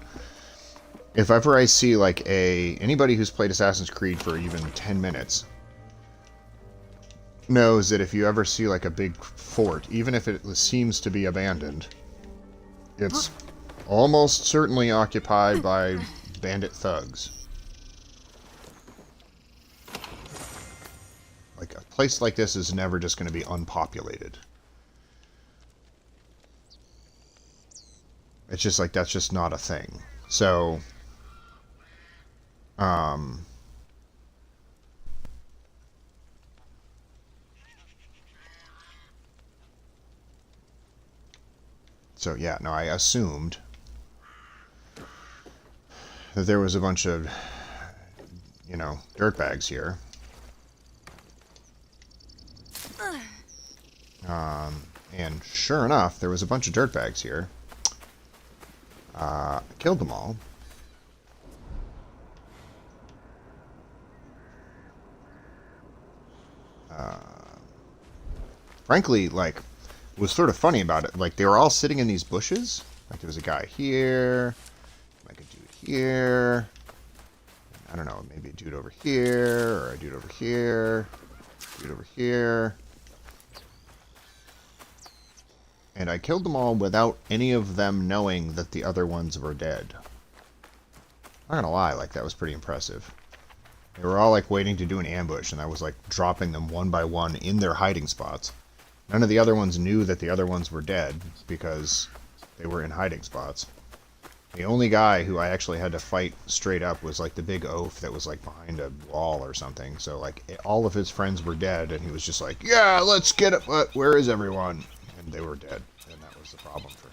Speaker 1: if ever I see, like, anybody who's played Assassin's Creed for even 10 minutes knows that if you ever see, like, a big fort, even if it seems to be abandoned, it's almost certainly occupied by bandit thugs. Like, a place like this is never just going to be unpopulated. It's just like, that's just not a thing. So, so yeah, no, I assumed that there was a bunch of, you know, dirtbags here. And sure enough, there was a bunch of dirtbags here. Killed them all. Frankly, like, was sort of funny about it. Like, they were all sitting in these bushes. Like, there was a guy here, like a dude here. I don't know, maybe a dude over here, or a dude over here, dude over here. And I killed them all without any of them knowing that the other ones were dead. I'm not gonna lie, like, that was pretty impressive. They were all, like, waiting to do an ambush, and I was, like, dropping them one by one in their hiding spots. None of the other ones knew that the other ones were dead, because they were in hiding spots. The only guy who I actually had to fight straight up was, like, the big oaf that was, like, behind a wall or something. So, like, all of his friends were dead, and he was just like, yeah, let's get it, but where is everyone? And they were dead, and that was the problem for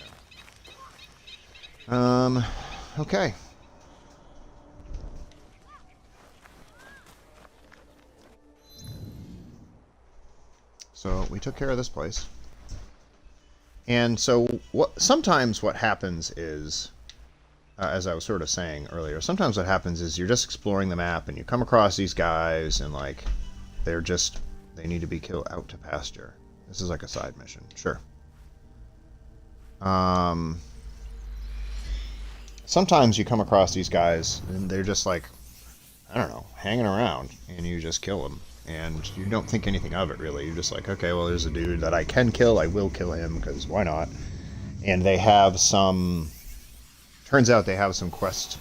Speaker 1: him. Okay. So we took care of this place. And so sometimes what happens is, as I was sort of saying earlier, sometimes what happens is you're just exploring the map and you come across these guys and, like, they need to be killed out to pasture. This is like a side mission, sure. Sometimes you come across these guys and they're just, like, I don't know, hanging around, and you just kill them. And you don't think anything of it, really. You're just like, okay, well, there's a dude that I can kill. I will kill him, because why not? And they have some... Turns out they have some quest,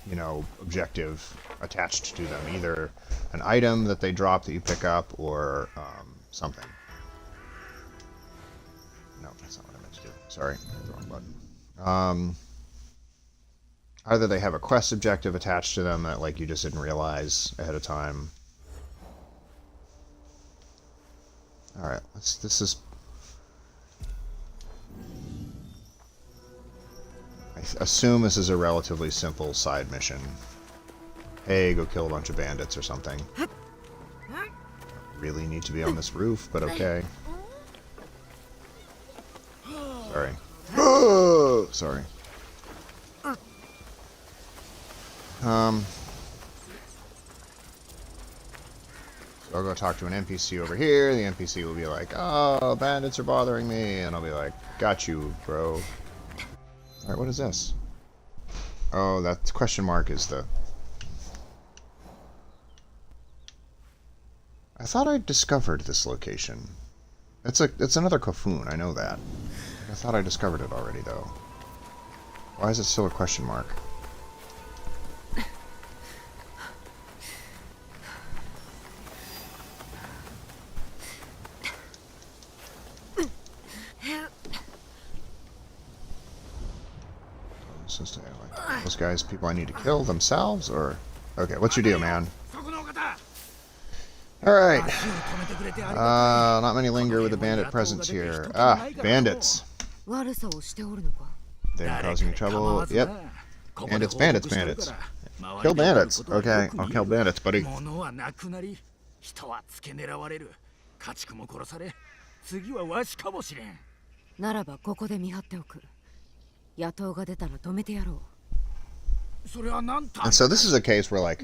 Speaker 1: you know, objective attached to them. Either an item that they drop that you pick up, or something. No, that's not what I meant to do. Sorry, the wrong button. Either they have a quest objective attached to them that, like, you just didn't realize ahead of time. Alright, this is... I assume this is a relatively simple side mission. Hey, go kill a bunch of bandits or something. Really need to be on this roof, but okay. Sorry. Oh, sorry. So I'll go talk to an NPC over here. The NPC will be like, oh, bandits are bothering me. And I'll be like, got you, bro. Alright, what is this? Oh, that question mark is the... I thought I discovered this location. It's another Kofun, I know that. I thought I discovered it already, though. Why is it still a question mark? Those guys, people I need to kill themselves, or... Okay, what's your deal, man? Alright. Not many linger with the bandit presence here. Ah, bandits. They're causing trouble. Yep. Bandits, bandits, bandits. Kill bandits. Okay, I'll kill bandits, buddy.
Speaker 2: 物はなくなり、人は付け狙われる。家畜も殺され、次はわしかもしれん。
Speaker 3: ならばここで見張っておく。野党が出たら止めてやろう。
Speaker 1: And so this is a case where, like,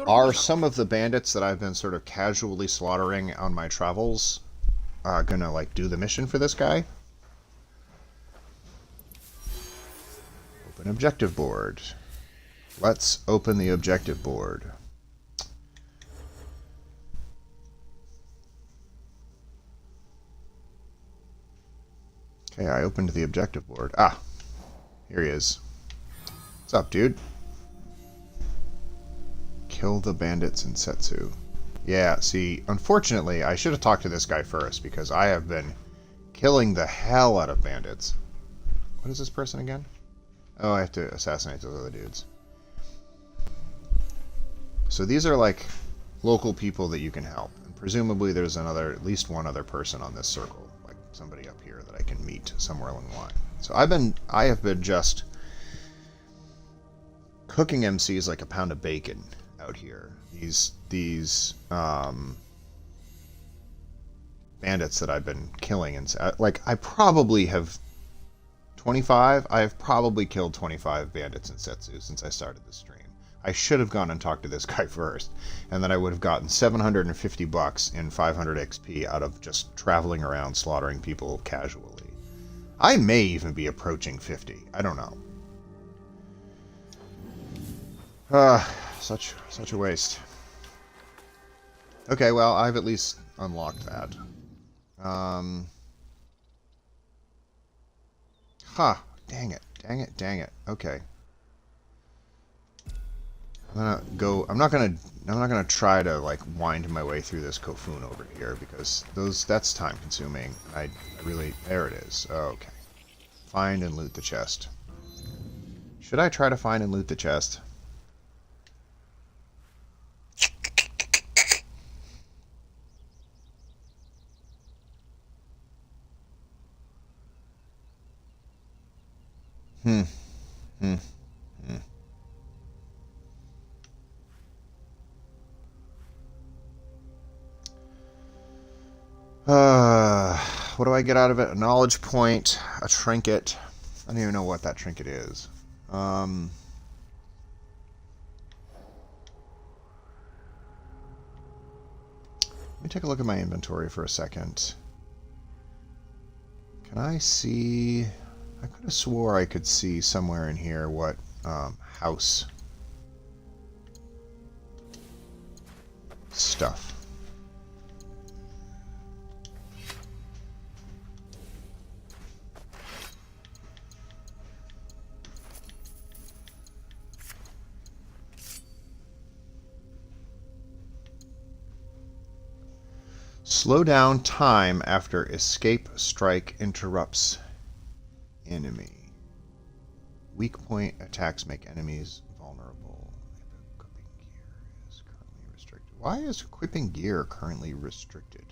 Speaker 1: are some of the bandits that I've been sort of casually slaughtering on my travels gonna, like, do the mission for this guy? Open objective board. Let's open the objective board. Okay, I opened the objective board. Ah, here he is. What's up, dude? Kill the bandits in Setsu. Yeah, see, unfortunately, I should have talked to this guy first, because I have been killing the hell out of bandits. What is this person again? Oh, I have to assassinate those other dudes. So these are, like, local people that you can help. And presumably there's at least one other person on this circle. Like, somebody up here that I can meet somewhere along the line. So I have been just cooking MCs like a pound of bacon out here. These bandits that I've been killing, and like I probably have 25. I have probably killed 25 bandits in Setsu since I started this stream. I should have gone and talked to this guy first, and then I would have gotten 750 bucks and 500 XP out of just traveling around slaughtering people casually. I may even be approaching 50. I don't know. Such a waste. Okay, well, I've at least unlocked that. Dang it. Okay. I'm not gonna try to, like, wind my way through this Kofun over here, because that's time consuming. I really, there it is. Okay. Find and loot the chest. Should I try to find and loot the chest? What do I get out of it? A knowledge point, a trinket. I don't even know what that trinket is. Let me take a look at my inventory for a second. Can I see... I could have swore I could see somewhere in here what house stuff. Slow down time after escape strike interrupts enemy. Weak point attacks make enemies vulnerable. Equipping gear is currently restricted. Why is equipping gear currently restricted?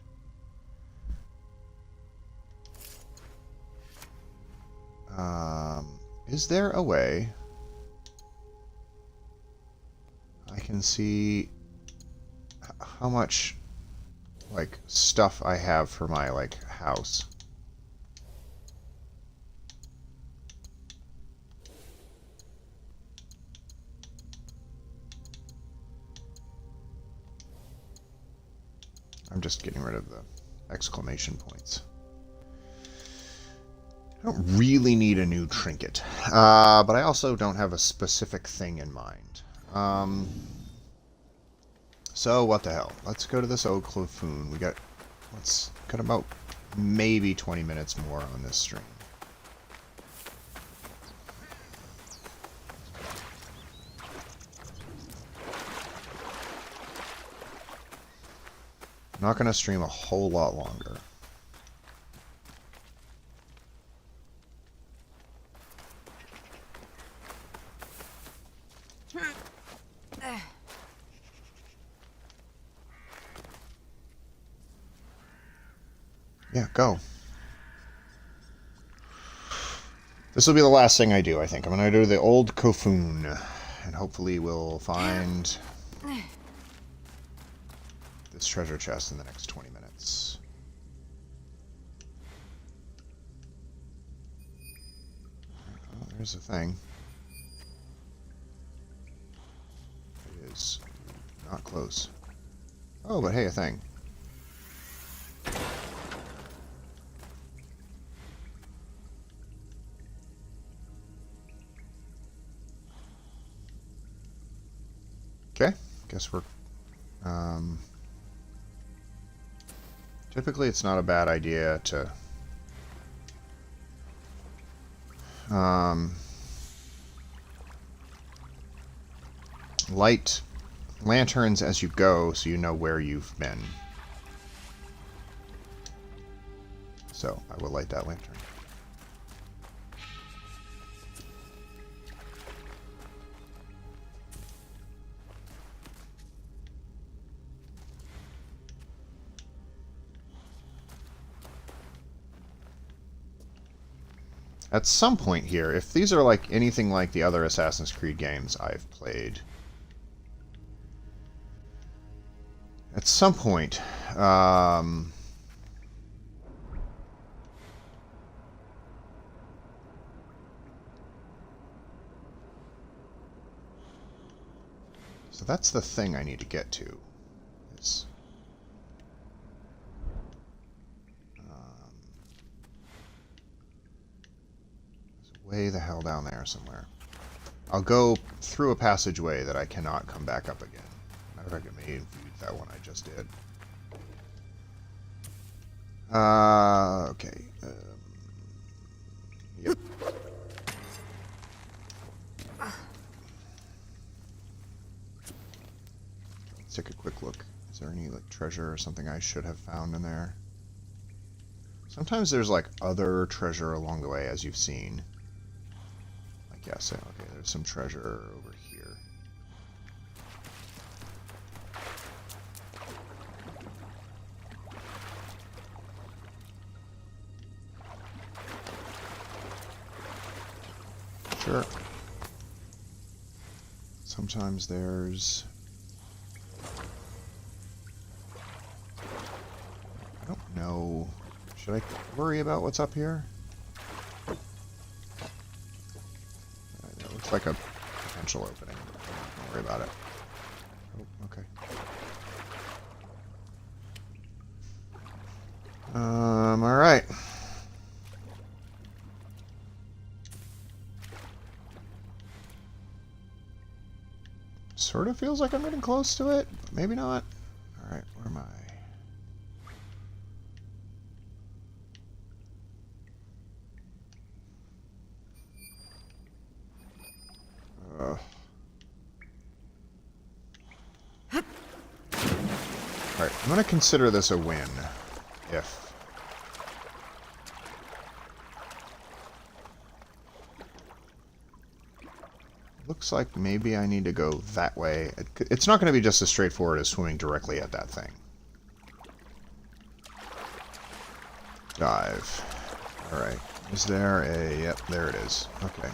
Speaker 1: Is there a way I can see how much, like, stuff I have for my, like, house? I'm just getting rid of the exclamation points. I don't really need a new trinket, but I also don't have a specific thing in mind. So what the hell? Let's go to this old Kofun. Let's got about maybe 20 minutes more on this stream. I'm not going to stream a whole lot longer. Yeah, go. This will be the last thing I do, I think. I'm going to do the old Kofun. and hopefully we'll find this treasure chest in the next 20 minutes. Oh, there's a thing. It is not close. Oh, but hey, a thing. Okay, guess we're... typically it's not a bad idea to... light lanterns as you go so you know where you've been. So, I will light that lantern. At some point here, if these are like anything like the other Assassin's Creed games I've played, at some point, so that's the thing I need to get to. It's, way the hell down there somewhere. I'll go through a passageway that I cannot come back up again. Matter of fact, it may include that one I just did. Okay. Yep. Let's take a quick look. Is there any like treasure or something I should have found in there? Sometimes there's like other treasure along the way, as you've seen. Yes, okay, there's some treasure over here. Sure. Sometimes there's... I don't know. Should I worry about what's up here? Like a potential opening. Don't worry about it. Oh, okay. Alright. Sort of feels like I'm getting close to it, but maybe not. Alright, where am I? Alright, I'm going to consider this a win. If... Looks like maybe I need to go that way. It's not going to be just as straightforward as swimming directly at that thing. Dive. Alright. Is there a... Yep, there it is. Okay.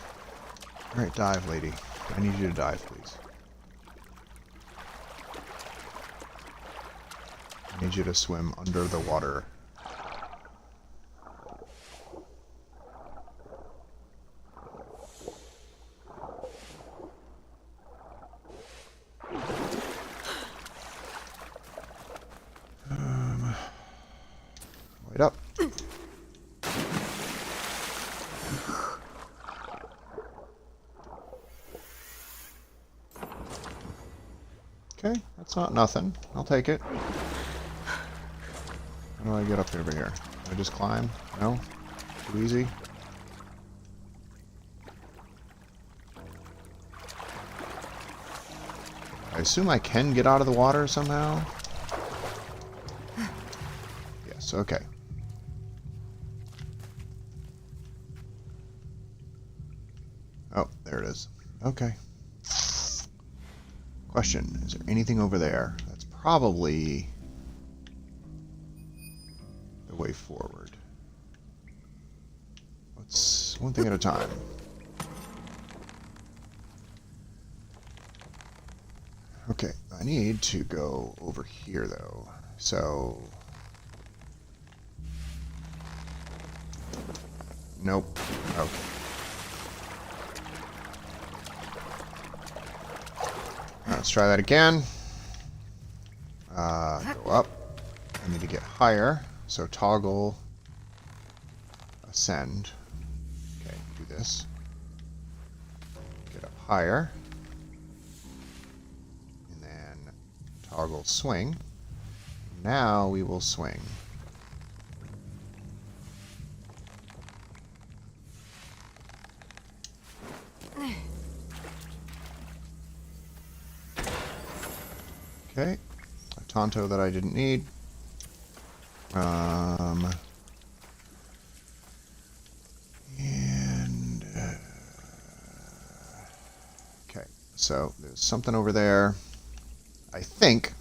Speaker 1: Alright, dive, lady. I need you to dive, please. I need you to swim under the water. Wait up. Okay, that's not nothing. I'll take it. How do I get up over here? Do I just climb? No? Too easy? I assume I can get out of the water somehow? Yes, okay. Oh, there it is. Okay. Question, is there anything over there? That's probably the way forward. Let's one thing at a time. Okay, I need to go over here, though. So... Nope. Okay. Let's try that again. Go up. I need to get higher. So toggle, ascend. Okay, do this. Get up higher. And then toggle swing. Now we will swing. Okay, a Tonto that I didn't need. Okay, so there's something over there. I think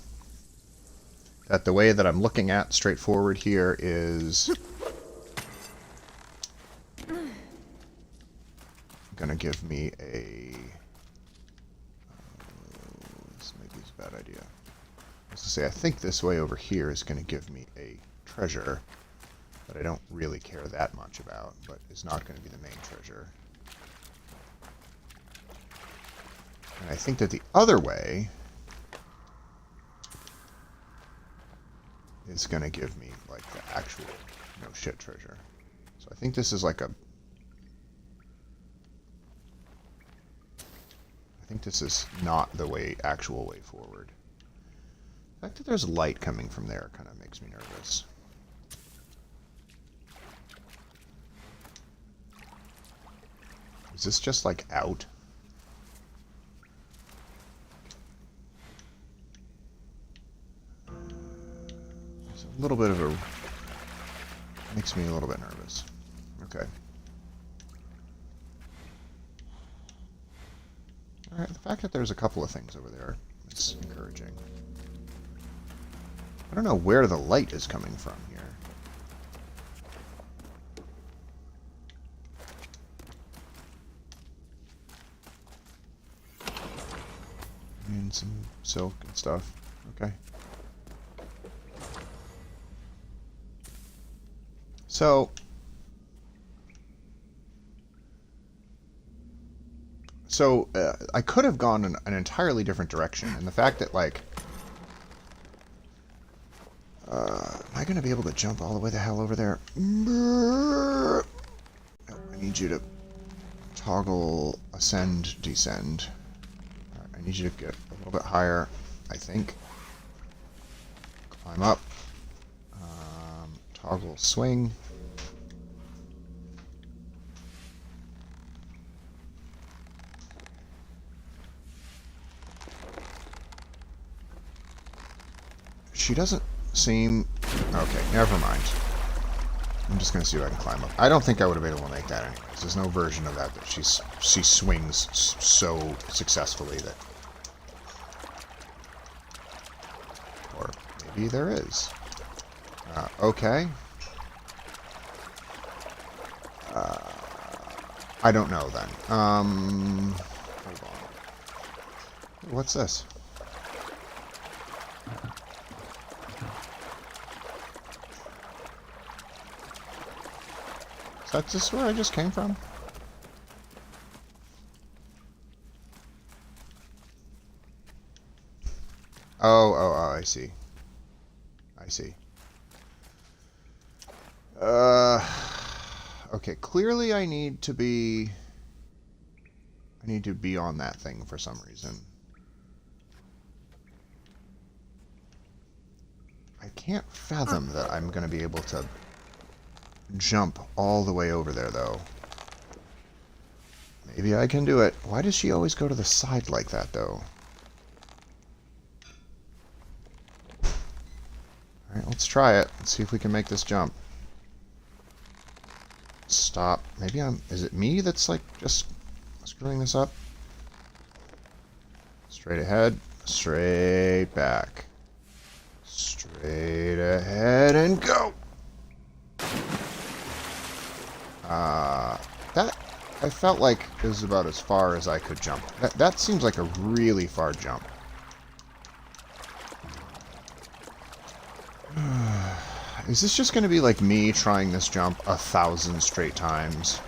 Speaker 1: that the way that I'm looking at straightforward here is going to give me a... this maybe is a bad idea. I was going to say, I think this way over here is going to give me a treasure that I don't really care that much about, but is not going to be the main treasure. And I think that the other way is going to give me, like, the actual no-shit treasure. So I think this is like a... I think this is not the actual way forward. The fact that there's light coming from there kind of makes me nervous. Is this just, like, out? It's a little bit of a... makes me a little bit nervous. Okay. Alright, the fact that there's a couple of things over there is encouraging. I don't know where the light is coming from here. And some silk and stuff. Okay. So... I could have gone in an entirely different direction, and the fact that, like... am I going to be able to jump all the way the hell over there? No, I need you to toggle ascend, descend. Alright, I need you to get a little bit higher, I think. Climb up. Toggle swing. She doesn't seem... Okay, never mind. I'm just going to see if I can climb up. I don't think I would have been able to make that anyways. There's no version of that she swings so successfully that... Or maybe there is. Okay. I don't know then. Hold on. What's this? Is that just where I just came from? Oh, I see. I see. Okay, clearly I need to be on that thing for some reason. I can't fathom that I'm going to be able to jump all the way over there, though. Maybe I can do it. Why does she always go to the side like that, though? Alright, let's try it. Let's see if we can make this jump. Stop. Maybe I'm... Is it me that's, like, just screwing this up? Straight ahead. Straight back. Straight ahead and go! That I felt like is about as far as I could jump. That seems like a really far jump. Is this just going to be like me trying this jump 1,000 straight times?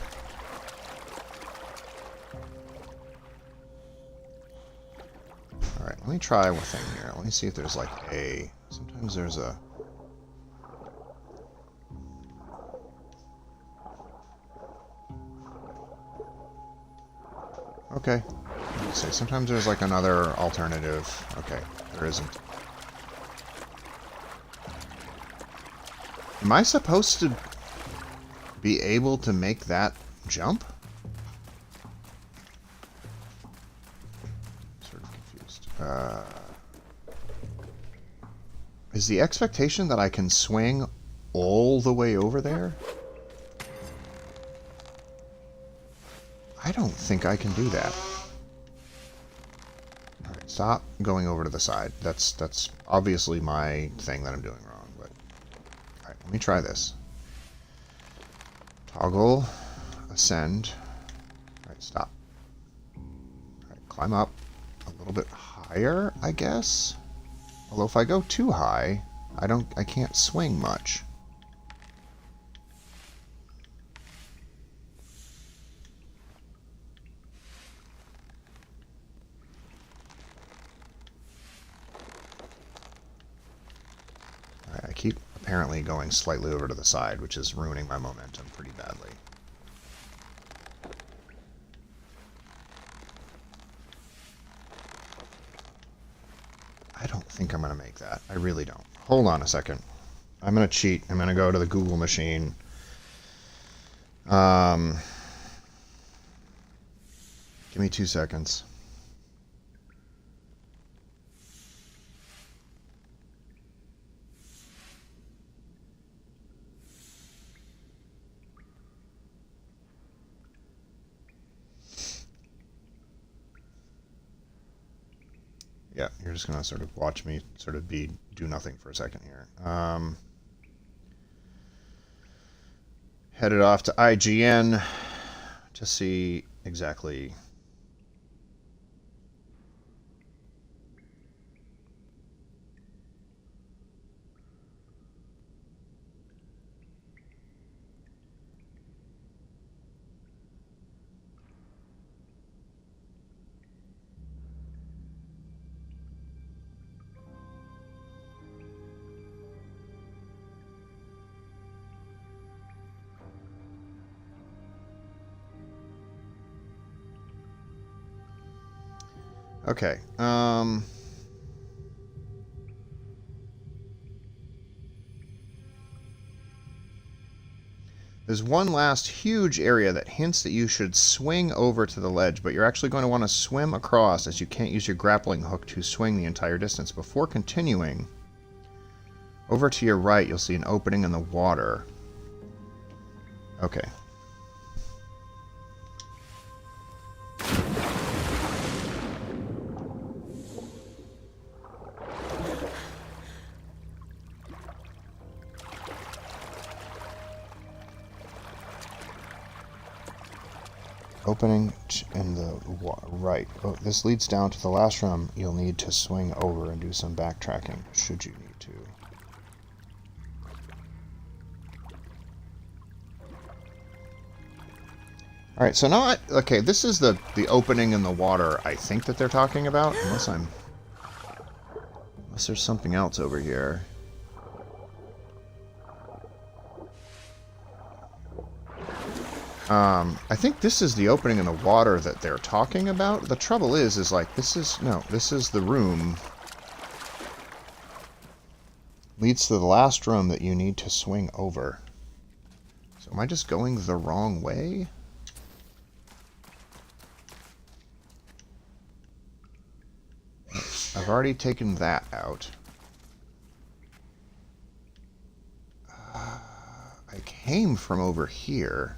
Speaker 1: Alright, let me try one thing here. Let me see if there's like a... Sometimes there's a... Okay. Let's see. Sometimes there's like another alternative. Okay, there isn't. Am I supposed to be able to make that jump? Sort of confused. Is the expectation that I can swing all the way over there? I don't think I can do that. Alright, stop going over to the side. That's obviously my thing that I'm doing wrong, but... Alright, let me try this. Toggle, ascend. Alright, stop. Alright, climb up a little bit higher, I guess? Although if I go too high, I can't swing much. I keep apparently going slightly over to the side, which is ruining my momentum pretty badly. I don't think I'm going to make that. I really don't. Hold on a second. I'm going to cheat. I'm going to go to the Google machine. Give me 2 seconds. Yeah, you're just gonna sort of watch me sort of do nothing for a second here. Headed off to IGN to see exactly. Okay. There's one last huge area that hints that you should swing over to the ledge, but you're actually going to want to swim across, as you can't use your grappling hook to swing the entire distance. Before continuing, over to your right, you'll see an opening in the water. Okay. Opening in the right. Oh, this leads down to the last room. You'll need to swing over and do some backtracking, should you need to. Alright, so now okay, this is the opening in the water I think that they're talking about, unless there's something else over here. I think this is the opening in the water that they're talking about. The trouble is like, this is the room. Leads to the last room that you need to swing over. So am I just going the wrong way? I've already taken that out. I came from over here.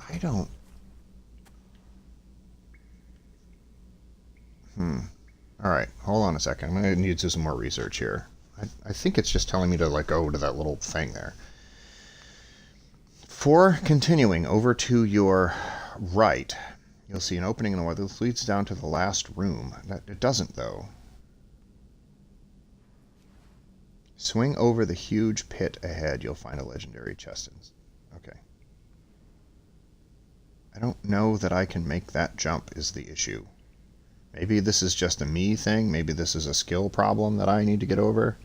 Speaker 1: I don't... Alright, hold on a second. I'm going to need to do some more research here. I think it's just telling me to, like, go to that little thing there. For continuing over to your right, you'll see an opening in the wall. This leads down to the last room. It doesn't, though. Swing over the huge pit ahead. You'll find a legendary chest. Okay. I don't know that I can make that jump is the issue. Maybe this is just a me thing. Maybe this is a skill problem that I need to get over.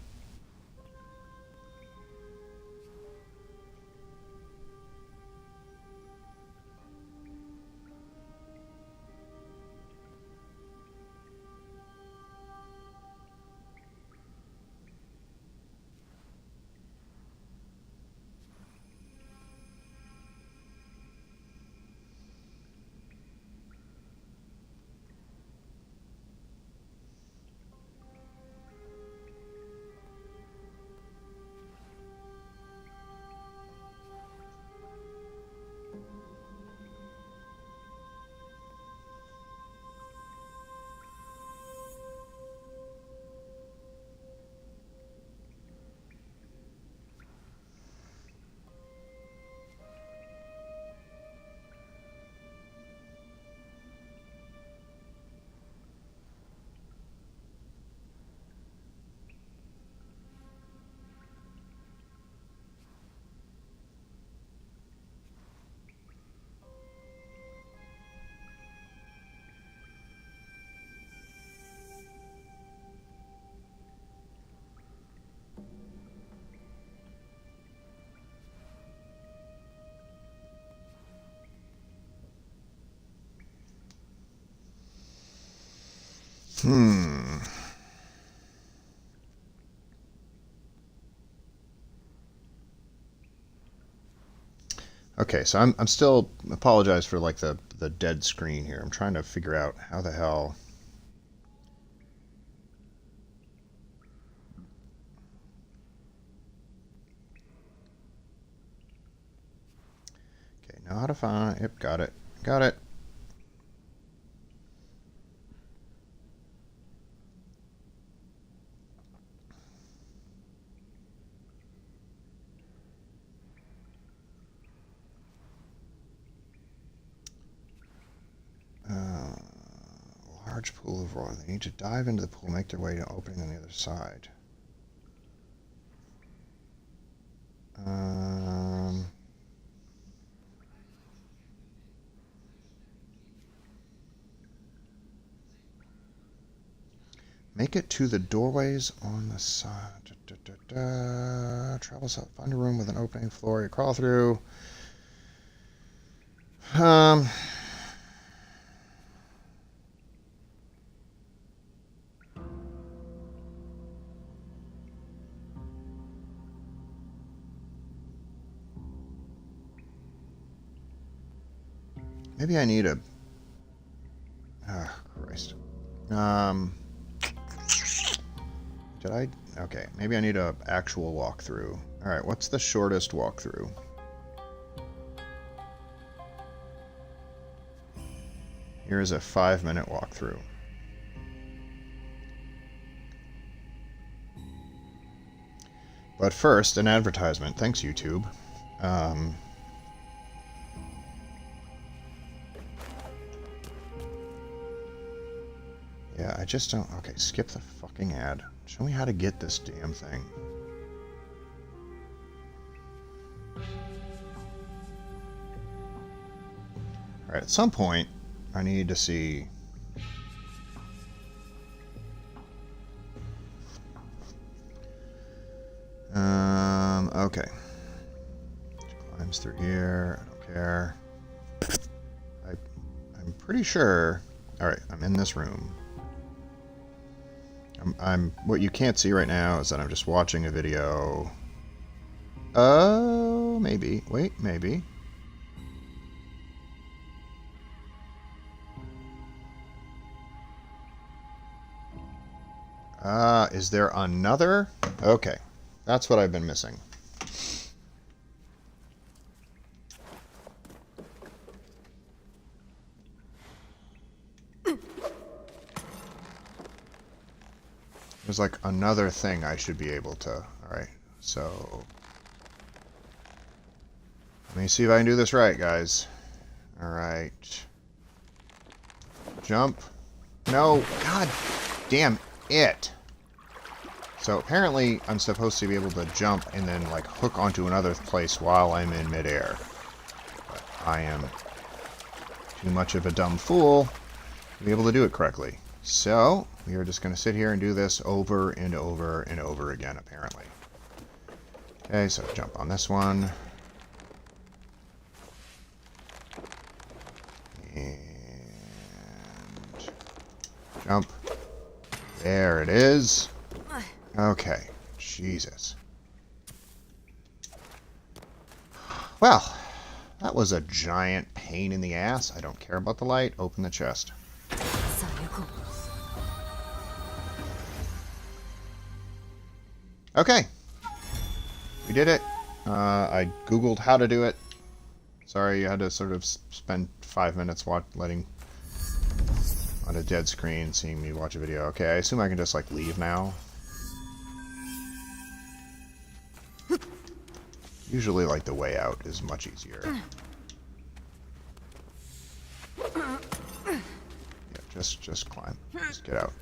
Speaker 1: Okay, so I'm still apologize for like the dead screen here. I'm trying to figure out how the hell. Okay, know how to find. Yep, got it. Got it. Large pool of water. They need to dive into the pool, make their way to opening on the other side. Make it to the doorways on the side. Travel south. Find a room with an opening floor. You crawl through. Maybe I need a... Oh, Christ. Did I... Okay, maybe I need a actual walkthrough. Alright, what's the shortest walkthrough? Here's a 5-minute walkthrough. But first, an advertisement. Thanks, YouTube. Yeah, I just don't... Okay, skip the fucking ad. Show me how to get this damn thing. Alright, at some point, I need to see... Okay. Climbs through here. I don't care. I'm pretty sure... Alright, I'm in this room. What you can't see right now is that I'm just watching a video. Oh, maybe. Wait, maybe. Is there another? Okay. That's what I've been missing. There's like another thing I should be able to... Alright, so... Let me see if I can do this right, guys. Alright. Jump. No! God damn it! So apparently I'm supposed to be able to jump and then like hook onto another place while I'm in midair. But I am too much of a dumb fool to be able to do it correctly. So we are just going to sit here and do this over and over and over again, apparently. Okay, so jump on this one. And jump. There it is. Okay. Jesus. Well, that was a giant pain in the ass. I don't care about the light. Open the chest.
Speaker 3: さあ行こう
Speaker 1: Okay. We did it. I googled how to do it. Sorry, you had to sort of spend 5 minutes letting on a dead screen seeing me watch a video. Okay, I assume I can just like leave now. Usually like the way out is much easier. Yeah, just climb. Just get out.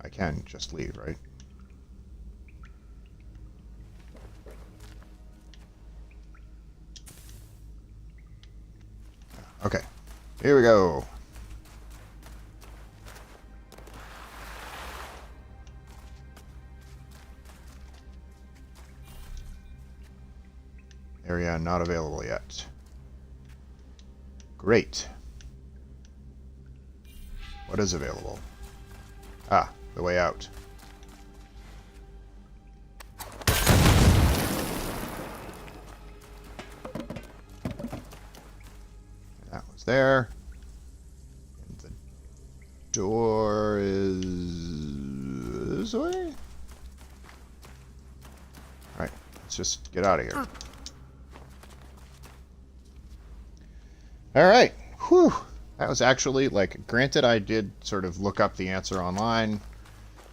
Speaker 1: I can just leave, right? Okay, here we go. Area not available yet. Great. What is available? Ah, the way out. That was there. And the door is this way? Alright, let's just get out of here. Alright. Whew. That was actually, like, granted I did sort of look up the answer online,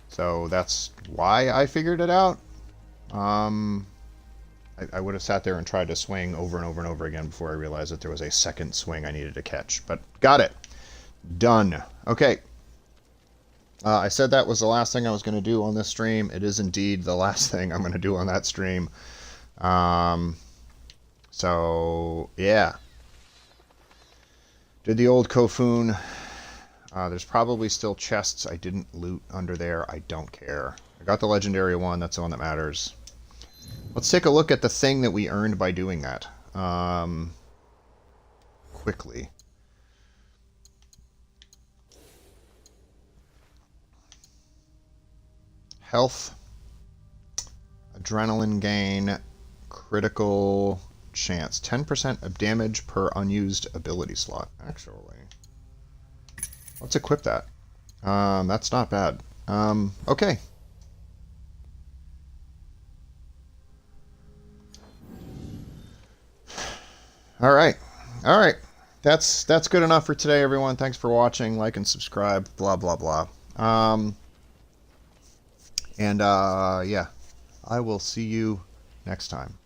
Speaker 1: so that's why I figured it out. I would have sat there and tried to swing over and over and over again before I realized that there was a second swing I needed to catch. But got it. Done. Okay. I said that was the last thing I was going to do on this stream. It is indeed the last thing I'm going to do on that stream. So, yeah. Did the old Kofun. There's probably still chests I didn't loot under there. I don't care. I got the legendary one. That's the one that matters. Let's take a look at the thing that we earned by doing that. Quickly. Health. Adrenaline gain. Critical chance. 10% of damage per unused ability slot. Actually. Let's equip that. That's not bad. Okay. Alright. Alright. That's good enough for today, everyone. Thanks for watching. Like and subscribe. Blah, blah, blah. Yeah. I will see you next time.